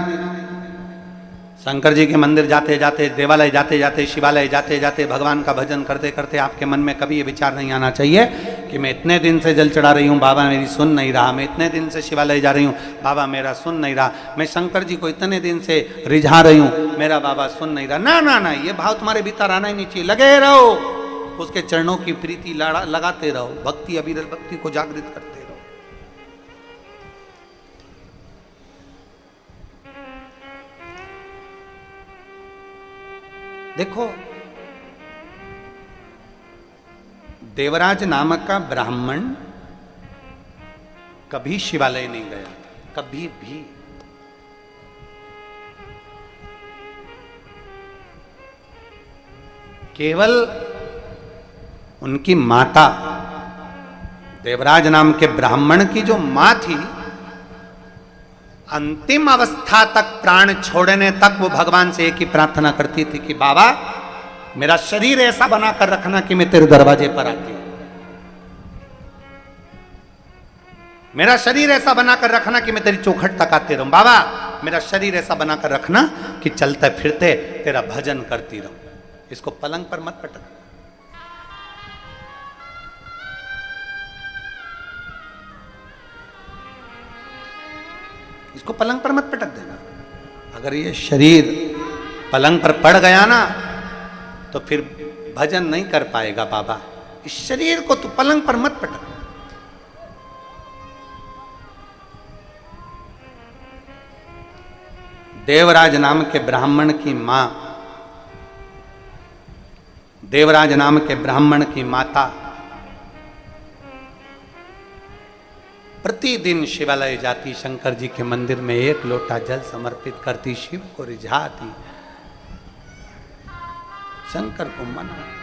शंकर जी के मंदिर जाते जाते, देवालय जाते जाते, शिवालय जाते जाते, भगवान का भजन करते करते आपके मन में कभी ये विचार नहीं आना चाहिए कि मैं इतने दिन से जल चढ़ा रही हूँ, बाबा मेरी सुन नहीं रहा। मैं इतने दिन से शिवालय जा रही हूँ, बाबा मेरा सुन नहीं रहा। मैं शंकर जी को इतने दिन से रिझा रही हूँ, मेरा बाबा सुन नहीं रहा। ना ना ना, ये भाव तुम्हारे भीतर आना ही नहीं चाहिए। लगे रहो, उसके चरणों की प्रीति लगाते रहो, भक्ति अविरल भक्ति को जागृत करते रहो। देखो, देवराज नामक का ब्राह्मण कभी शिवालय नहीं गया, कभी भी। केवल उनकी माता, देवराज नाम के ब्राह्मण की जो मां थी, अंतिम अवस्था तक प्राण छोड़ने तक वो भगवान से एक ही प्रार्थना करती थी कि बाबा मेरा शरीर ऐसा बनाकर रखना कि मैं तेरे दरवाजे पर आती हूं। मेरा शरीर ऐसा बनाकर रखना कि मैं तेरी चौखट तक आते रहूं। बाबा मेरा शरीर ऐसा बनाकर रखना कि चलते फिरते तेरा भजन करती रहूं। इसको पलंग पर मत पटक। इसको पलंग पर मत पटक देना। अगर ये शरीर पलंग पर पड़ गया ना तो फिर भजन नहीं कर पाएगा। बाबा इस शरीर को तू पलंग पर मत पटक। देवराज नाम के ब्राह्मण की मां देवराज नाम के ब्राह्मण की माता प्रतिदिन शिवालय जाती, शंकर जी के मंदिर में 1 लोटा जल समर्पित करती, शिव को रिझाती, शंकर को मनाती।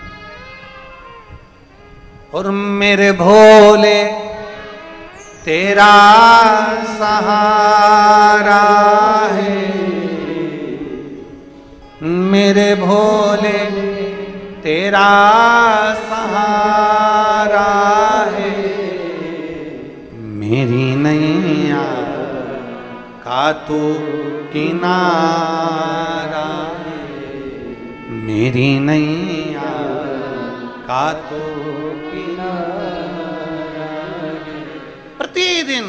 और मेरे भोले तेरा सहारा है, मेरे भोले तेरा सहारा है, मेरी नैया का तू किनारा है, मेरी नैया का तू किनारा है। प्रतिदिन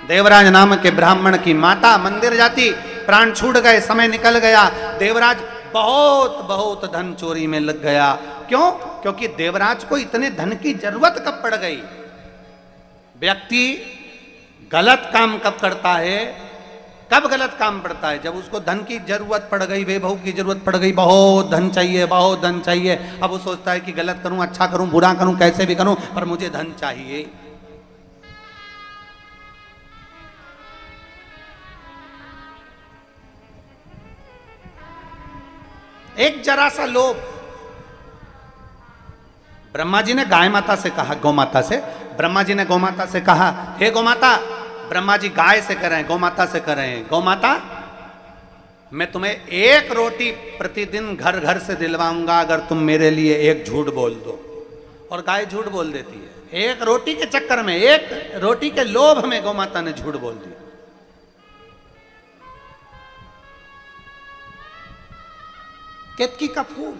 देवराज नाम के ब्राह्मण की माता मंदिर जाती, प्राण छूट गए, समय निकल गया, देवराज बहुत बहुत धन चोरी में लग गया। क्यों? क्योंकि देवराज को इतने धन की जरूरत कब पड़ गई? व्यक्ति गलत काम कब करता है? कब गलत काम पड़ता है? जब उसको धन की जरूरत पड़ गई, वैभव की जरूरत पड़ गई, बहुत धन चाहिए, बहुत धन चाहिए। अब वो सोचता है कि गलत करूं, अच्छा करूं, बुरा करूं, कैसे भी करूं, पर मुझे धन चाहिए। एक जरा सा लोभ। ब्रह्मा जी ने गाय माता से कहा, गौ माता से, ब्रह्मा जी ने गौ माता से कहा, हे गौ माता, ब्रह्मा जी गाय से कर रहे हैं, गौ माता से कर रहे हैं, गौ माता मैं तुम्हें 1 रोटी प्रतिदिन घर घर से दिलवाऊंगा अगर तुम मेरे लिए 1 झूठ बोल दो। और गाय झूठ बोल देती है। 1 रोटी के चक्कर में, 1 रोटी के लोभ में गौ माता ने झूठ बोल दिया। केतकी का फूल,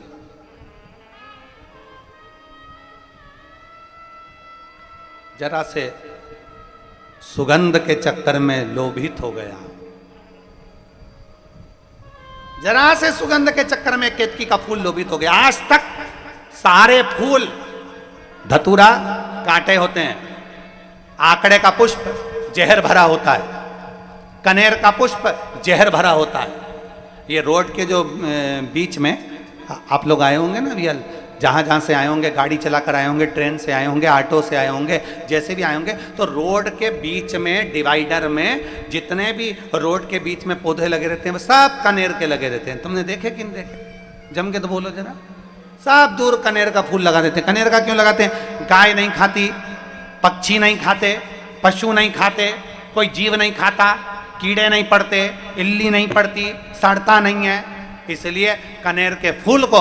जरा से सुगंध के चक्कर में लोभित हो गया, जरा से सुगंध के चक्कर में केतकी का फूल लोभित हो गया। आज तक सारे फूल धतूरा कांटे होते हैं, आकड़े का पुष्प जहर भरा होता है, कनेर का पुष्प जहर भरा होता है। ये रोड के जो बीच में आप लोग आए होंगे ना, रियल जहाँ जहाँ से आए होंगे, गाड़ी चलाकर आए होंगे, ट्रेन से आए होंगे, ऑटो से आए होंगे, जैसे भी आए होंगे, तो रोड के बीच में डिवाइडर में जितने भी रोड के बीच में पौधे लगे रहते हैं वो सब कनेर के लगे रहते हैं। तुमने देखे कि नहीं देखे? जम के तो बोलो जरा। सब दूर कनेर का फूल लगा देते हैं। कनेर का क्यों लगाते हैं? गाय नहीं खाती, पक्षी नहीं खाते, पशु नहीं खाते, कोई जीव नहीं खाता, कीड़े नहीं पड़ते, इल्ली नहीं पड़ती, सड़ता नहीं है, इसलिए कनेर के फूल को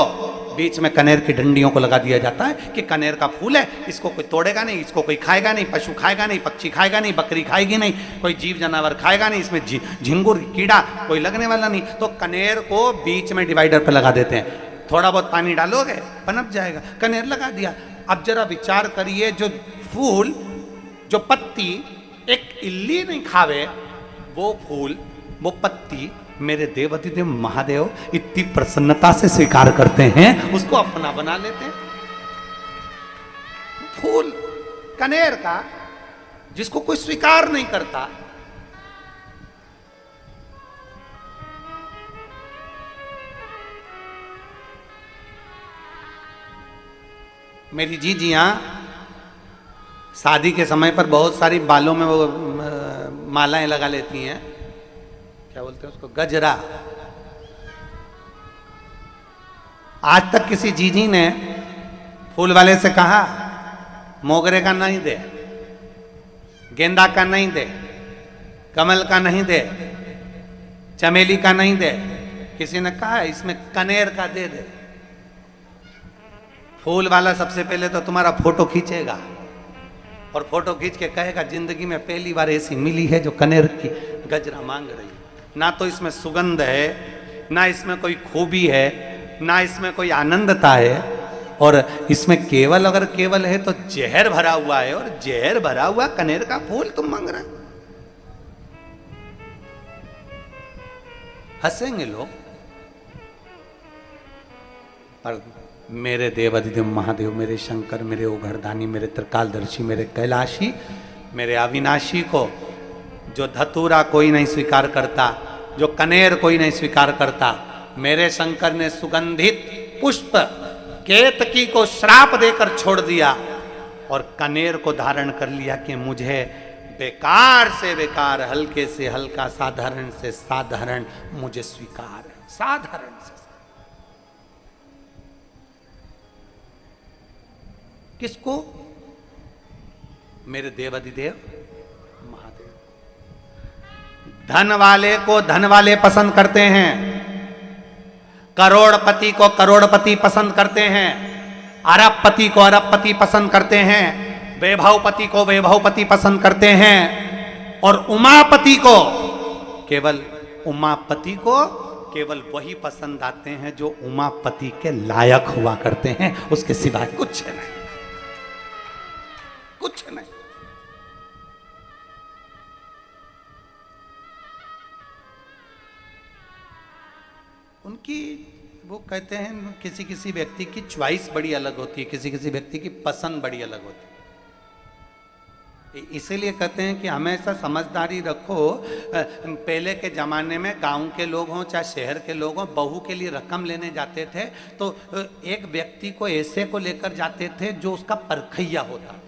बीच में कनेर की डंडियों को लगा दिया जाता है कि कनेर का फूल है, इसको कोई तोड़ेगा नहीं, इसको कोई खाएगा नहीं, पशु खाएगा नहीं, पक्षी खाएगा नहीं, बकरी खाएगी नहीं, कोई जीव जानवर खाएगा नहीं, इसमें झिंगुर कीड़ा कोई लगने वाला नहीं। तो कनेर को बीच में डिवाइडर पर लगा देते हैं। थोड़ा बहुत पानी डालोगे पनप जाएगा, कनेर लगा दिया। अब जरा विचार करिए, जो फूल, जो पत्ती एक इल्ली नहीं खावे, वो फूल, वो पत्ती मेरे देवाधिदेव महादेव इतनी प्रसन्नता से स्वीकार करते हैं, उसको अपना बना लेते हैं। फूल कनेर का जिसको कोई स्वीकार नहीं करता, मेरी जीजियां शादी के समय पर बहुत सारी बालों में वो मालाएं लगा लेती हैं, क्या बोलते हैं उसको, गजरा। आज तक किसी जीजी ने फूल वाले से कहा मोगरे का नहीं दे, गेंदा का नहीं दे, कमल का नहीं दे, चमेली का नहीं दे, किसी ने कहा इसमें कनेर का दे दे। फूल वाला सबसे पहले तो तुम्हारा फोटो खींचेगा और फोटो खींच के कहेगा जिंदगी में पहली बार ऐसी मिली है जो कनेर की गजरा मांग रही है। ना तो इसमें सुगंध है, ना इसमें कोई खूबी है, ना इसमें कोई आनंदता है, और इसमें केवल, अगर केवल है तो जहर भरा हुआ है, और जहर भरा हुआ कनेर का फूल तुम मांग रहे। हंसेंगे लोग, पर मेरे देवाधिदेव महादेव, मेरे शंकर, मेरे ओघरदानी, मेरे त्रिकालदर्शी, मेरे कैलाशी, मेरे अविनाशी को जो धतूरा कोई नहीं स्वीकार करता, जो कनेर कोई नहीं स्वीकार करता, मेरे शंकर ने सुगंधित पुष्प केतकी को श्राप देकर छोड़ दिया और कनेर को धारण कर लिया कि मुझे बेकार से बेकार, हल्के से हल्का, साधारण से साधारण मुझे स्वीकार है। साधारण से किसको? मेरे देवाधिदेव महादेव। धन वाले को धन वाले पसंद करते हैं, करोड़पति को करोड़पति पसंद करते हैं, अरबपति को अरबपति पसंद करते हैं, वैभवपति को वैभवपति पसंद करते हैं, और उमापति को केवल वही पसंद आते हैं जो उमापति के लायक हुआ करते हैं, उसके सिवाय कुछ नहीं, कुछ नहीं। उनकी वो कहते हैं किसी किसी व्यक्ति की चॉइस बड़ी अलग होती है, किसी किसी व्यक्ति की पसंद बड़ी अलग होती है। इसीलिए कहते हैं कि हमेशा समझदारी रखो। पहले के ज़माने में गांव के लोग हों चाहे शहर के लोग हों, बहू के लिए रकम लेने जाते थे तो एक व्यक्ति को ऐसे को लेकर जाते थे जो उसका परखैया होता था।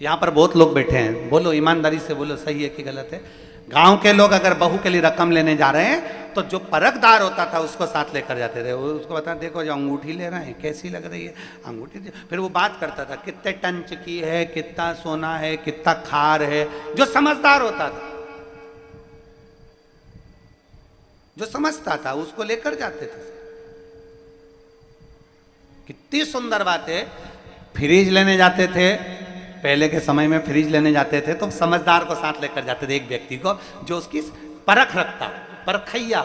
यहाँ पर बहुत लोग बैठे हैं, बोलो ईमानदारी से बोलो, सही है कि गलत है? गांव के लोग अगर बहू के लिए रकम लेने जा रहे हैं तो जो परखदार होता था उसको साथ लेकर जाते थे। उसको बता, देखो जो अंगूठी ले रहे हैं कैसी लग रही है अंगूठी। फिर वो बात करता था कितने टन की है, कितना सोना है, कितना खार है। जो समझदार होता था, जो समझता था, उसको लेकर जाते थे। कितनी सुंदर बात है। फ्रिज लेने जाते थे, पहले के समय में फ्रिज लेने जाते थे तो समझदार को साथ लेकर जाते थे, एक व्यक्ति को जो उसकी परख रखता, परखैया।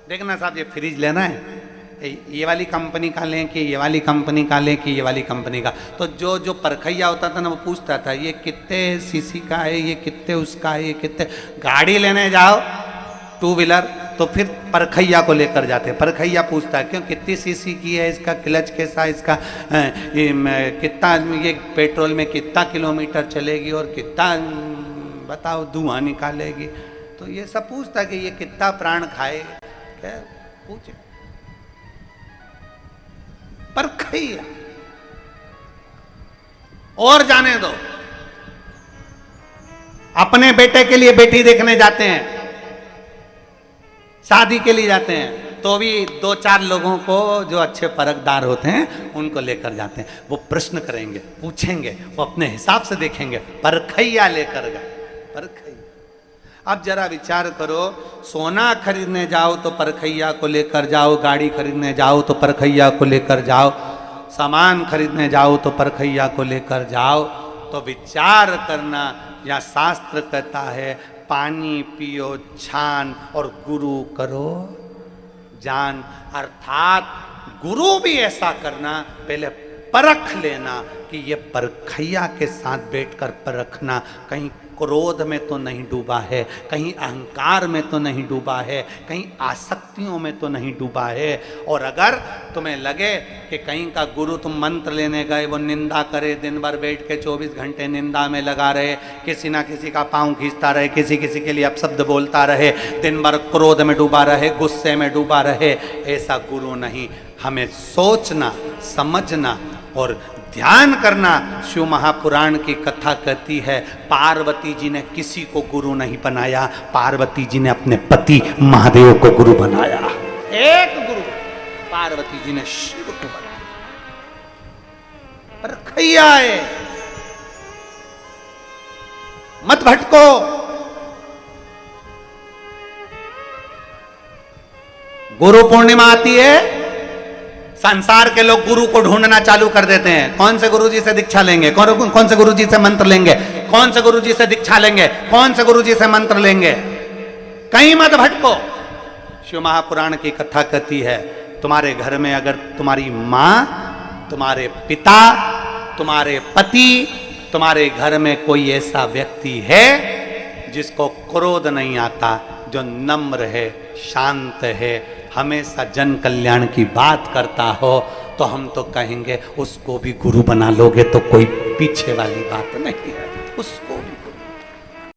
देखना साहब ये फ्रिज लेना है, ये वाली कंपनी का लें कि ये वाली कंपनी का लें कि ये वाली कंपनी का। तो जो जो परखैया होता था ना वो पूछता था ये कितने सीसी का है, ये कितने उसका है, ये कितने। गाड़ी लेने जाओ टू व्हीलर तो फिर परखैया को लेकर जाते हैं। परखैया पूछता है क्यों, कितनी सीसी की है, इसका क्लच कैसा, इसका ये कितना, ये पेट्रोल में कितना किलोमीटर चलेगी और कितना बताओ धुआं निकालेगी। तो ये सब पूछता है कि ये कितना प्राण खाए, क्या पूछे। परखैया। और जाने दो, अपने बेटे के लिए बेटी देखने जाते हैं, शादी के लिए जाते हैं, तो भी दो चार लोगों को जो अच्छे परखदार होते हैं उनको लेकर जाते हैं। वो प्रश्न करेंगे, पूछेंगे, वो अपने हिसाब से देखेंगे। परखैया लेकर गए, परखैया। अब जरा विचार करो, सोना खरीदने जाओ तो परखैया को लेकर जाओ, गाड़ी खरीदने जाओ तो परखैया को लेकर जाओ, सामान खरीदने जाओ तो परखैया को लेकर जाओ। तो विचार करना, या शास्त्र कहता है पानी पियो छान और गुरु करो जान। अर्थात गुरु भी ऐसा करना, पहले परख लेना कि ये परखैया के साथ बैठकर परखना, कहीं क्रोध में तो नहीं डूबा है, कहीं अहंकार में तो नहीं डूबा है, कहीं आसक्तियों में तो नहीं डूबा है। और अगर तुम्हें लगे कि कहीं का गुरु, तुम मंत्र लेने गए, वो निंदा करे, दिन भर बैठ के 24 घंटे निंदा में लगा रहे, किसी ना किसी का पाँव खींचता रहे, किसी किसी के लिए अपशब्द बोलता रहे, दिन भर क्रोध में डूबा रहे, गुस्से में डूबा रहे, ऐसा गुरु नहीं। हमें सोचना, समझना और ध्यान करना। शिव महापुराण की कथा कहती है पार्वती जी ने किसी को गुरु नहीं बनाया, पार्वती जी ने अपने पति महादेव को गुरु बनाया। एक गुरु पार्वती जी ने शिव को बनाया। परखैया है, मत भटको। गुरु पूर्णिमा आती है, संसार के लोग गुरु को ढूंढना चालू कर देते हैं। कौन से गुरुजी से दीक्षा लेंगे, कौन से गुरुजी से मंत्र लेंगे, कौन से गुरुजी से दीक्षा लेंगे, कौन से गुरुजी से मंत्र लेंगे। कहीं मत भटको। शिव महापुराण की कथा कहती है तुम्हारे घर में अगर तुम्हारी माँ, तुम्हारे पिता, तुम्हारे पति, तुम्हारे घर में कोई ऐसा व्यक्ति है जिसको क्रोध नहीं आता, जो नम्र है, शांत है, हमेशा जन कल्याण की बात करता हो, तो हम तो कहेंगे उसको भी गुरु बना लोगे तो कोई पीछे वाली बात नहीं है। उसको